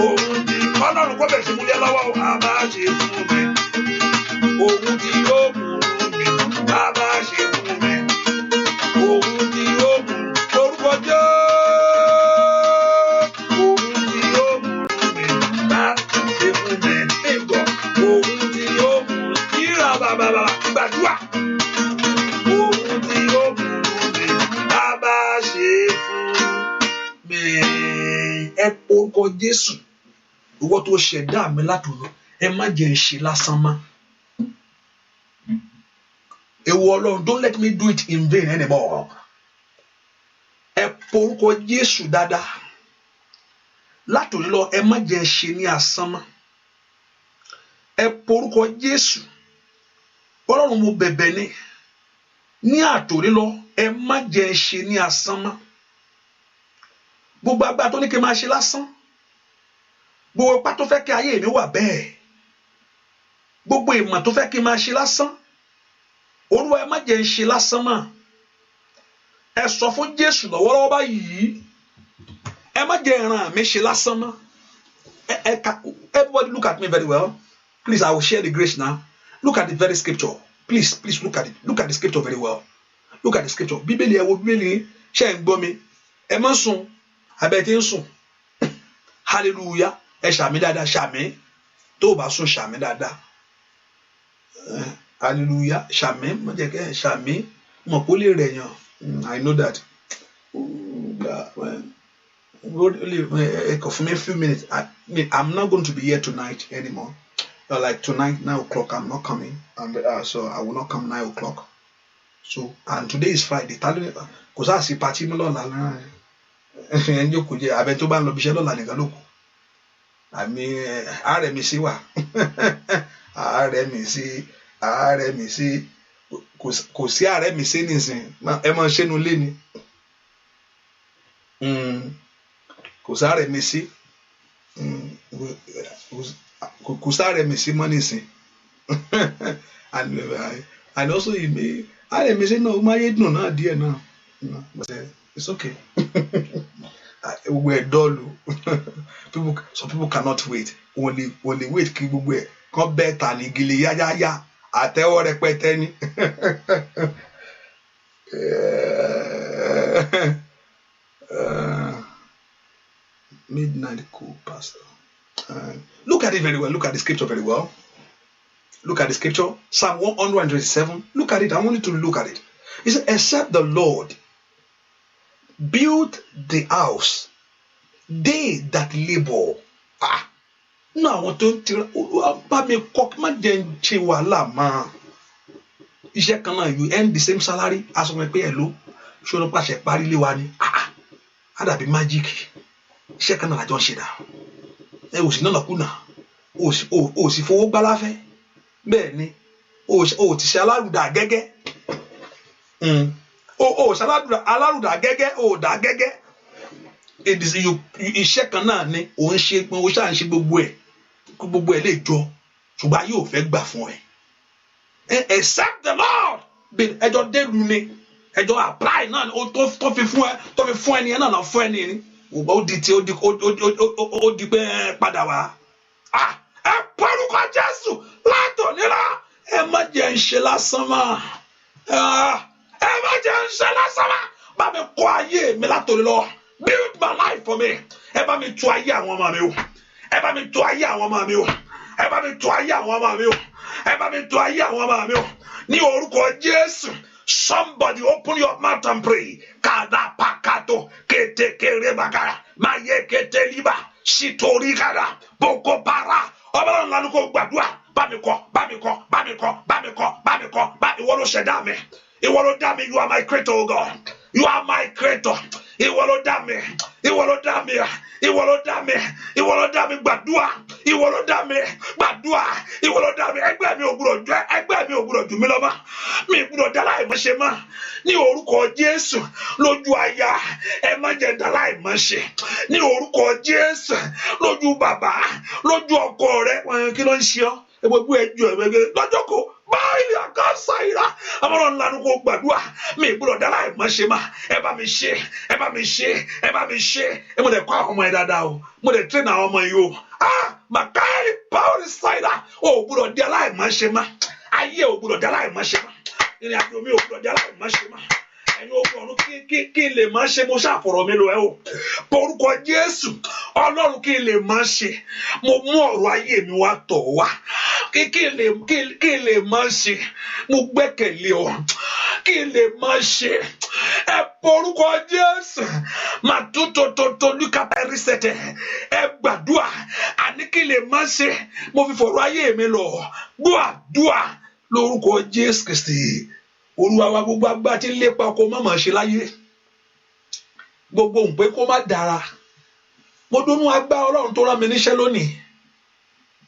Ohun tí Ọlọ́run kọ́ bẹ̀rẹ̀ sí múlẹ̀ lọ́wọ́ bàbá ṣe fún mi. Ohun tí ó múnú mi, bàbá ṣe fún mi. Ohun tí ó múnú orúkọ jẹ́. Ohun tí ó múnú mi, bàbá ṣe fún mi. Ìgbọ̀ ohun tí ó múnú yíra bàbá gbàdúrà. Ohun tí ó múnú mi, bàbá ṣe fún mi. Ẹ orúkọ Jésù. Ìwọ tó ṣẹ̀dá mi látòlú, ẹ má jẹ́ ń ṣe lásán mọ́. Èwo Ọlọ́run, don't let me do it in vain anymore. Ẹ porúkọ Jésù dáadáa. Látòlú lọ, ẹ má jẹ́ ń ṣe ní asán mọ́. Ẹ porúkọ Jésù. Ọlọ́run mo bẹ̀bẹ̀ ní àtòlú lọ, ẹ má jẹ́ ń ṣe ní asán mọ́. Gbogbo agbára tó ní kí n máa ṣe lásán, gbogbo ipá tó fẹ́ kí ayé mi wà bẹ́ẹ̀, gbogbo ìmọ̀ tó fẹ́ kí n máa ṣe lásán Olúwa ẹ má jẹ́ n ṣe lásán mọ́ ẹ sọ fún Jésù lọ́wọ́lọ́wọ́ báyìí ẹ má jẹ́ ìran mi ṣe lásán mọ́ everybody look at me very well please. I will share the grace now. Look at the very scripture. Please look at it. Look at the scripture very well. Look at the scripture. Bíbélì ẹ wo Bíbélì ṣé ń gbọ́ mi ẹ má sùn abẹ́ tí ń sùn hallelujah ẹ ṣàmì dáadáa ṣàmì tó o bá sùn ṣàmì dáadáa hallelujah ṣàmì mo jẹ́ kẹ́ ṣàmì mọ̀ kó lè rẹ̀ yàn I know that for me a few minutes I'm not going to be here tonight anymore. Like tonight 9 o'clock I'm not coming so I will not come 9 o'clock. So and today is Friday kò sáà sí party mi lọ́la náà ẹni jókòó jẹ abẹ tó bá ń lọ bíṣẹ́ lọ́la nìkan ló kù àmì ààrẹ mi sí wà ààrẹ mi sí kò sí ààrẹ mi sí nìsín ẹ máa ṣẹnu lé ni kò sáré mi sí kò sáré mi sí mọ́ nìsín and also ààrẹ mi sí náà ó máa yé dùn náà díẹ̀ náà but it's okay. Gbogbo ẹ̀ dọ́ọ̀lù some people cannot wait wọ́n lè wait kí gbogbo ẹ̀ kán bẹ́ẹ̀ ta ní gèlè yáyáyá àtẹ́wọ́ rẹpẹtẹ ní. Midnight cool pastor. Look at it very well. Look at the scripture very well. Look at the scripture. Psalm 127. Look at it. I want you to look at it. It says, except the Lord build the house, they that labor. No, I want to you earn the same salary as when pay hello. Show no pass parí lé wa ni. Ada be magic. Iṣẹ́ kan náà la jọ ń ṣe dà. Ẹ ò sì náà kùnà. O sì fowó gbá láfẹ́. Bẹ́ẹ̀ ni. O ti ṣe alárùdà gẹ́gẹ́. O ṣe alárùdà gẹ́gẹ́. O dà gẹ́gẹ́. Iṣẹ́ kan náà ni o ń ṣe pé o ṣáà ń ṣe gbogbo ẹ̀. Gbogbo ẹ̀ lè jọ. Ṣùgbọ́n yóò fẹ́ gbà fún ẹ. Except the Lord. Ẹjọ́ dẹ́lu ni. Ẹjọ́ apply náà tó fi fún ẹni ẹ náà fún ẹni ni. Ó di pé padà wá. Ẹ pọ́nrúkọ Jésù látòníra ẹ má jẹ́ ń ṣe lásán mọ́. Ẹ má jẹ́ ń ṣe lásán mọ́. Bá mi kọ́ ayé mi látòní lọ. Build my life for me. Ẹ bá mi tún ayé àwọn ọmọ mi o. Ẹ bá mi tún ayé àwọn ọmọ mi o. Ẹ bá mi tún ayé àwọn ọmọ mi o. Ẹ bá mi tún ayé àwọn ọmọ mi o. Ní orúkọ Jésù. Somebody open your mouth and pray. Kada pakato kete kerebagara maye kete liba sitori kada boko para. Ọlọ́run lanu kó gbàdúrà bá mi kọ́ ìwọ ló ṣẹ̀dá mi. Ìwọ ló dá mi. You are my creator, oh God. You are my creator. Ìwọ ló dá mi. Ìwọ ló dá mi. Ìwọ ló dá mi. Ìwọ ló dá mi gbàdúrà. Ìwọ ló dá mi gbàdúrà. Ìwọ ló dá mi. Ẹgbẹ́ mi ò gbọ́dọ̀ jù mí lọ mọ́. Mi gbọ́dọ̀ dá láì mọ̀ ṣe mọ́. Ní orúkọ Jésù lójú aya ẹ má jẹ́ dá láì mọ̀ ṣe. Ní orúkọ Jésù lójú bàbá lójú ọkọ rẹ kí ló ń ṣe ọ́? Gbogbo ẹjọ́ ẹgbẹ́ lọ́jọ́ kò báyìí àkàṣà ìlà àwọn ńlá kò gbàdúrà mi gbọ́dọ̀ dá láì mọ̀ ṣe mà ẹ bá mi ṣe ẹ mo lè kọ́ àwọn ọmọ yẹn dáadáa o mo lè train àwọn ọmọ yìí o màkàrí power ṣáìlà o gbọ́dọ̀ dá láì mọ̀ ṣe mà ayé o gbọ́dọ̀ dá láì mọ̀ ṣe mà ìrìn àjò mi o gbọ́dọ̀ dá láì mọ̀ ṣe mà ẹni ogun ọ̀run kí n lè máa ṣe mo ṣàfọ̀rọ̀ mi lọ ẹ o orúkọ Jésù Ọlọ́run kí n lè máa ṣe mo mú ọ̀rọ̀ ayé mi wá tọ̀ wá kí n lè máa ṣe mo gbẹ́kẹ̀lé ọ kí n lè máa ṣe ẹ porúkọ Jésù máa tó lùkàtà ìrísẹ̀tẹ̀ ẹ gbàdúrà àní kí n lè máa ṣe mo fi fọ̀rọ̀ ayé mi lọ gbọ́ àdúrà lórúkọ Jésù Kristi. Olúwa wa gbogbo agbá tí ń lépa kó má máa ṣe láyé gbogbo ń pé kó má dára mo dúnú agbá Ọlọ́run tó rán mi níṣẹ́ lónìí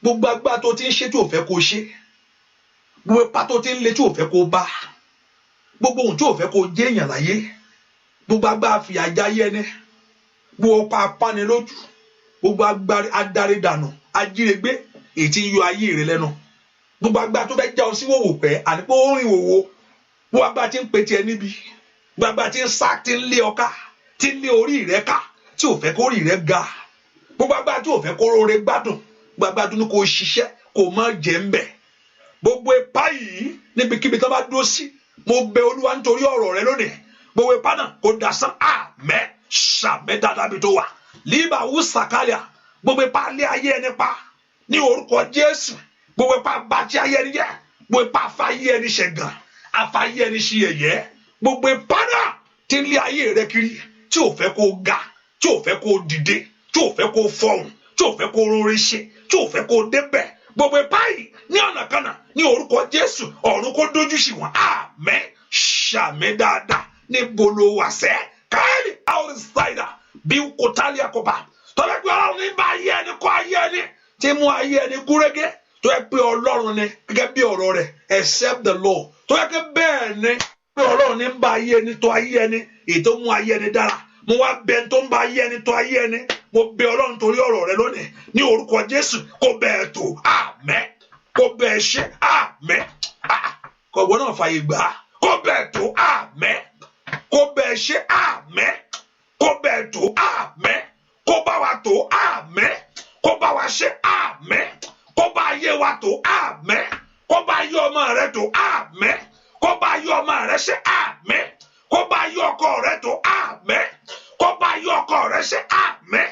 gbogbo agbá tó ti ń ṣe tí ò fẹ́ kó ṣe gbogbo ipa tó ti ń lé tí ò fẹ́ kó bá gbogbo ohun tí ò fẹ́ kó jẹ́ èèyàn láyé gbogbo agbá fìyà jáyé ẹni gbogbo pa apánilójú gbogbo agbárí adarí dànù ajírégbé èyí tí ń yọ ayé rẹ lẹ́nu gbogbo agbára tó fẹ́ já ọ sí wòwò pẹ́ àní pé ó rìn wòwò gbogbo agbára tí ń pe tiẹ̀ níbi gbogbo agbára tí ń sá tí ń lé ọ ká tí ń lé orí rẹ ká tí ò fẹ́ kó orí rẹ ga gbogbo agbára tí ò fẹ́ kó oore gbádùn gbogbo agbára tó ní kó ṣiṣẹ́ kó má jẹ́ ń bẹ̀ gbogbo ipá yìí níbikíbi tó bá dúró sí mo bẹ̀ Olúwa nítorí ọ̀rọ̀ rẹ lónìí gbogbo ipá náà kó dasán àmẹ́ ṣàmẹ́ dáadáa bí tó wà líbà wù sàkálẹ̀ gbogbo ipá lé ayé ẹni pa ní orúkọ Jésù gbogbo ipá bàtí ayé ẹni jẹ́ gbogbo ipá afáyé ẹni ṣẹ̀gàn afáyé ẹni ṣe yẹ̀yẹ́ gbogbo ipá náà tí ń lé ayé rẹ kiri tí ò fẹ́ kó ga tí ò fẹ́ kó dìde tí ò fẹ́ kó fọhùn tí ò fẹ́ kó rọrẹ ṣe tí ò fẹ́ kó débẹ̀ gbogbo ipá yìí ní ọ̀nà kan náà ní orúkọ Jésù ọ̀run kó dójú sí wọn àmín ṣàmì dáadáa ní bolo wàṣẹ káyọ̀lì outsider bí kò tálí àkọ́bà tọ́lá pé Ọlọ́run ní bá ayé ẹni kọ́ ayé ẹni tí mú ayé ẹni gúrégé tó yẹ pé Ọlọ́run ni gẹ́gẹ́ bí ọ̀rọ̀ rẹ̀ accept the law tó yẹ pé bẹ́ẹ̀ ni pé Ọlọ́run ní bá ayé ẹni tó ayé ẹni èyí tó mú ayé ẹni dára mo wá bẹ̀ tó ń bá ayé ẹni tó ayé ẹni mo bẹ̀ Ọlọ́run torí ọ̀rọ̀ rẹ̀ lónìí ní orúkọ Jésù kó bẹ́ẹ̀ tó àmín kó bẹ́ẹ̀ ṣe àmín kò wọ́n náà fàyè gbà kó bẹ́ẹ̀ tó àmín kó bẹ́ẹ̀ ṣe àmín kó bẹ́ẹ̀ tó àmín kó bá wa tó àmín kó bá wa ṣe àmín kó bá ayé wa tó àmín kó bá ayé ọmọ rẹ tó àmín kó bá ayé ọmọ rẹ ṣe àmín kó bá ayé ọkọ rẹ tó àmín kó bá ayé ọkọ rẹ ṣe àmín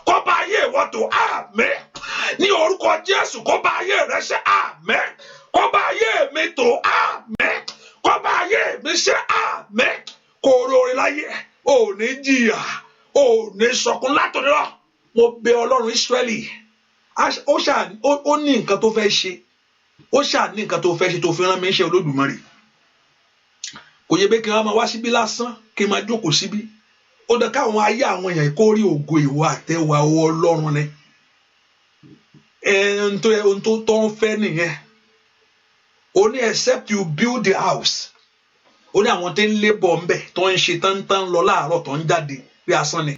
kó bá ayé ìwọ tó àmín ní orúkọ Jésù kó bá ayé rẹ ṣe àmín kó bá ayé mi tó àmín kó bá ayé mi ṣe àmín kó lórí láyé ò ní jìyà ò ní sọkún látòní lọ mo bẹ̀ Ọlọ́run Ísírẹ́lì ó ní nǹkan tó fẹ́ ṣe ó ṣáà ní nǹkan tó fẹ́ ṣe tó fi rán mi ṣe Olódùmarè kò yẹ bẹ́ẹ̀ kí wọ́n máa wá síbí lásán kí n máa jókòó síbí ó dẹ káwọn ayé àwọn èèyàn kó rí ògo ìwà àtẹwà ọwọ́ Ọlọ́run ni ohun tó tọ́ ń fẹ́ nìyẹn ó ní except you build the house ó ní àwọn tó ń lébọ̀ ń bẹ̀ tó ń ṣe tántán lọ láàárọ̀ tó ń jáde bí asán ni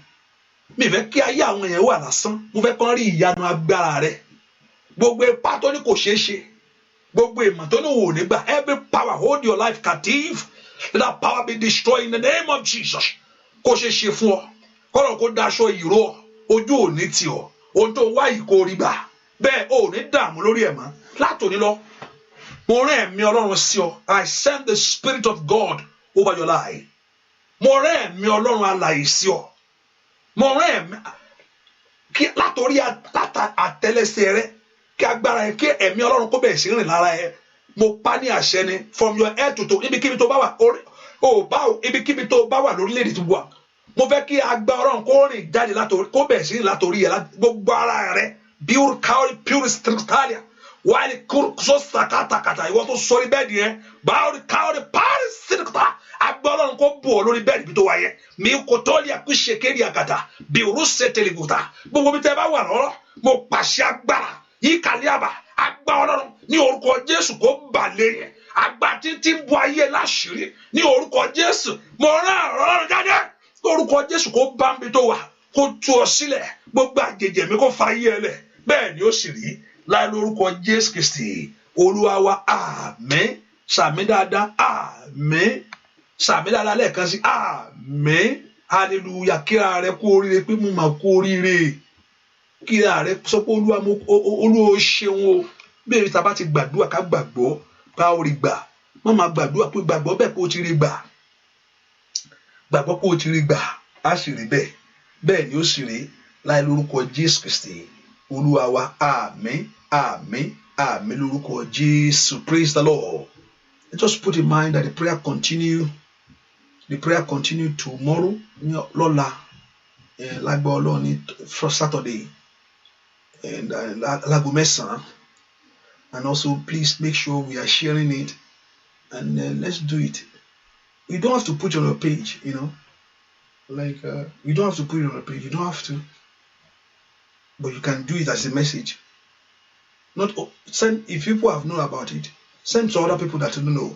mi fẹ́ kí ayé àwọn èèyàn wà lásán mo fẹ́ kán rí ìyanu agbára rẹ gbogbo ipá tó ní kò ṣeé ṣe gbogbo ìmọ̀ tó ní wò nígbà every power hold your life captive let that power be destroyed in the name of Jesus kó ṣe ṣe fún ọ kọ́nà kó daṣọ ìró ọ ojú òní tì ọ ohun tó wá yìí kó rí gbà bẹ́ẹ̀ ò ní dààmú lórí ẹ̀ mọ́ látòní lọ mo rán ẹ̀mí Ọlọ́run sí ọ I send the Spirit of God over your life mo rán ẹ̀mí Ọlọ́run alààyè sí ọ mo rán ẹ̀mí kí látòrí àtẹ́lẹsẹ̀ rẹ kí agbára yẹn kí ẹ̀mí Ọlọ́run kó bẹ̀rẹ̀ sí rìn lára ẹ mo pa ní àṣẹ ni from your head to toe ibikíbi tó bá wà ibikíbi tó bá wà lórílẹ̀‐èdè tó wà mo fẹ́ kí agbára Ọlọ́run kó rìn jáde látòrí kó bẹ̀rẹ̀ sí rìn látòrí ẹ gbogbo ara rẹ pure káwé pure strictalia wàhálì kó sàkátàkàtà ìwọ tó sọrí bẹ́ẹ̀dì yẹn báwòrì káwé pàrọ̀ stricta agbára Ọlọ́run kó bù ọ lórí bẹ́ẹ̀dì bí tó wáyé mi kò tó lè kú ṣèkéri àgàtà bí rúṣẹ tẹlifùtà gbogbo bí tẹ bá wà lọ́rọ̀ mo pàṣẹ agbára yìí kàlíàbà agbára Ọlọ́run ní orúkọ Jésù kó balẹ̀ yẹn àgbà títí bu ayé láṣìírí ní orúkọ Jésù mo rán Ọlọ́run jáde ní orúkọ Jésù kó bá mi tó wà kó tú ọ sílẹ̀ gbogbo àjèjì mi kó fa ayé ẹ lẹ̀ bẹ́ẹ̀ ni ó sì rí láì lórúkọ Jésù Kristi Olúwa wa àmín sàmì dáadáa àmín sàmì dáadáa lẹ́ẹ̀kan sí àmín hallelujah kíra rẹ kú oríire pé mo máa kú oríire kíra rẹ sọ pé Olúwa ṣeun o bẹ́ẹ̀ tá bá ti gbàdúrà ká gbàgbọ́ bá orí gbà má máa gbàdúrà pé gbàgbọ́ bẹ́ẹ̀ kó o ti rí gbà gbàgbọ́ kó o ti rí gbà á sì rí bẹ́ẹ̀ bẹ́ẹ̀ ni ó sì rí láì lórúkọ Jésù Kristi Olúwa wa àmín àmín àmín lórúkọ Jésù. Praise the Lord. Just put in mind that the prayer continue tomorrow lọ́la lágbọ́ Ọlọ́run ní first Saturday and láago mẹ́sàn-án. And also, please make sure we are sharing it, and let's do it. You don't have to put it on your page, you know. You don't have to put it on your page. You don't have to, but you can do it as a message. Not send if people have known about it. Send to other people that don't know.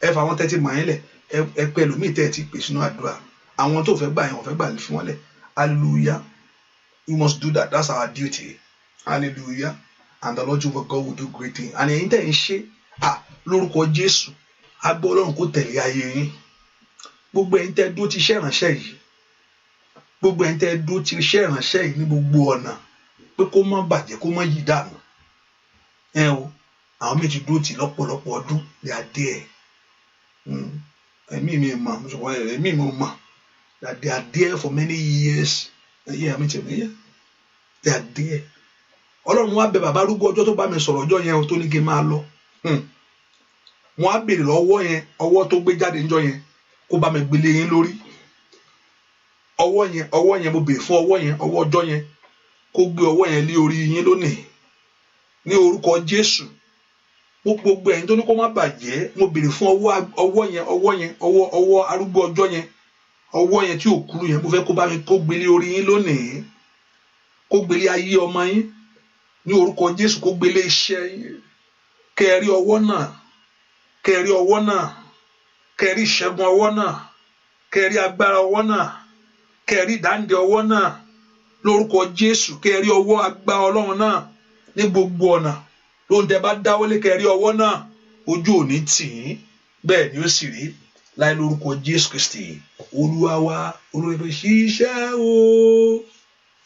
If I want 30 miles, pẹ̀lú mi 30 pèsè no àdúrà. Àwọn tó fẹ́ gbà yẹn wọ́n fẹ́ gbà fún wọn lẹ̀. Hallelujah. We must do that. That's our duty. Hallelujah. and the Lord Jehovah God will do great things. And ẹ̀yin tẹ̀ ń ṣe lórúkọ Jésù agbọ́ Ọlọ́run kó tẹ̀lé ayé yín. Gbogbo ẹ̀yin tẹ́ dúró ti iṣẹ́ ìránṣẹ́ yìí, gbogbo ẹ̀yin tẹ́ dúró ti iṣẹ́ ìránṣẹ́ yìí ní gbogbo ọ̀nà pé kó má bàjẹ́ kó má yí dànù. Àwọn méjì dúró ti lọ́pọ̀lọpọ̀ ọdún they are there. Ẹ̀mí mi mọ̀ that they are there for many years. They are there. Ọlọ́run wá bẹ̀ bàbá arúgbó ọjọ́ tó bá mi sọ̀rọ̀ ọjọ́ yẹn tó ní kí n máa lọ. Wọ́n á béèrè lọ́wọ́ yẹn, ọwọ́ tó gbé jáde níjọ́ yẹn kó bá mi gbélé yín lórí. Ọwọ́ yẹn mo béèrè fún ọwọ́ yẹn, ọwọ́ ọjọ́ yẹn kó gbé ọwọ́ yẹn lé orí yín lónìí. Ní orúkọ Jésù. Gbogbo ẹ̀yin tó ní kó má bàjẹ́, mo béèrè fún ọwọ́ arúgbó ọjọ́ yẹn, ọwọ́ yẹn tí ò kúrú yẹn, mo fẹ́ kó bá mi kó gbélé orí yín lónìí. Kó gbélé ayé ọmọ yín. Ní orúkọ Jésù kó gbélé iṣẹ́ yín. Kẹ́rí ọwọ́ náà, kẹ́rí ọwọ́ náà, kẹ́rí ìṣẹ́gun ọwọ́ náà, kẹ́rí agbára ọwọ́ náà, kẹ́rí ìdáǹdè ọwọ́ náà. Lórúkọ Jésù kẹ́rí ọwọ́ agbára Ọlọ́run náà ní gbogbo ọ̀nà. Lóhun tẹ́ bá dáwọ́lé kẹ́rí ọwọ́ náà, ojú ò ní tì yín, bẹ́ẹ̀ ni ó sì rí láì lórúkọ Jésù Kristi Olúwa wa. Olúwa ṣiṣẹ́ o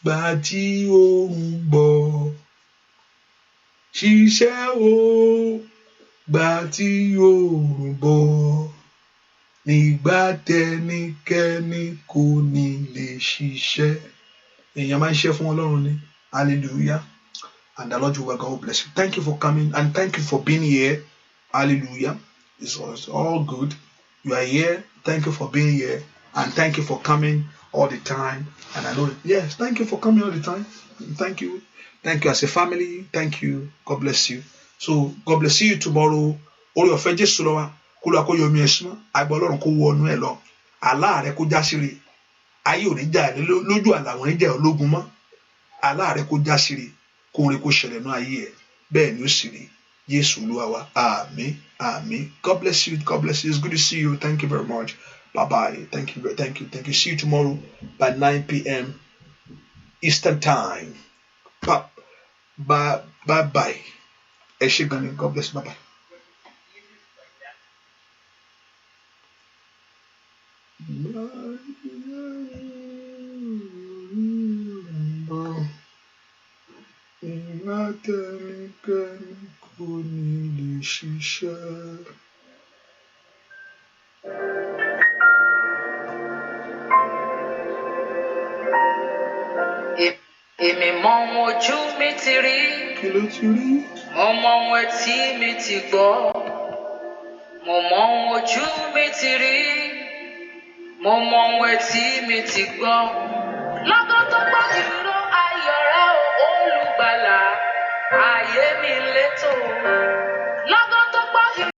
gbà tí oòrùn gbọ́, ṣiṣẹ́ o gbà tí oòrùn bọ̀, nígbà tẹ́nikẹ́ni kò ní lè ṣiṣẹ́. Èèyàn máa ń ṣiṣẹ́ fún Ọlọ́run ni. Hallelujah. And the Lord Jehovah God bless you. Thank you for coming and thank you for being here. Hallelujah. It's all good. You are here. Thank you for being here and thank you for coming all the time. And I know, yes, thank you for coming all the time. Thank you. Thank you as a family. Thank you. God bless you. So God bless you tomorrow. Orí ọ̀fẹ́ Jésù lọ wa. Kó lọ kó yomi ẹ̀sùn. Àgbà Ọlọ́run kó wọnú ẹ̀ lọ. Àlá rẹ kó já síre. Ayé ò ní jà ẹ́ lójú àlá wọn ní jẹ́ ológun mọ́. Àlá rẹ kó já síre. Kó rí kó ṣẹlẹ̀ náà ayé ẹ̀. Bẹ́ẹ̀ ni ó sì rí. Jésù Olúwa wa. Àmín. Àmín. God bless you. God bless you. It's good to see you. Thank you very much. Bye-bye. Thank you. Thank you. Thank you. See you tomorrow by 9 p.m. Eastern Time. Bye-bye. God bless you. Bye-bye. Èmi mọ ohun ojú mi ti rí. Kí ló ti rí? Mo mọ ohun etí mi ti gbọ́. Mo mọ ohun ojú mi ti rí. Mo mọ ohun etí mi ti gbọ́. Lọ́gán tó gbọ́ ìró ayọ̀ rẹ o Olùgbàlà, ayé mi létò.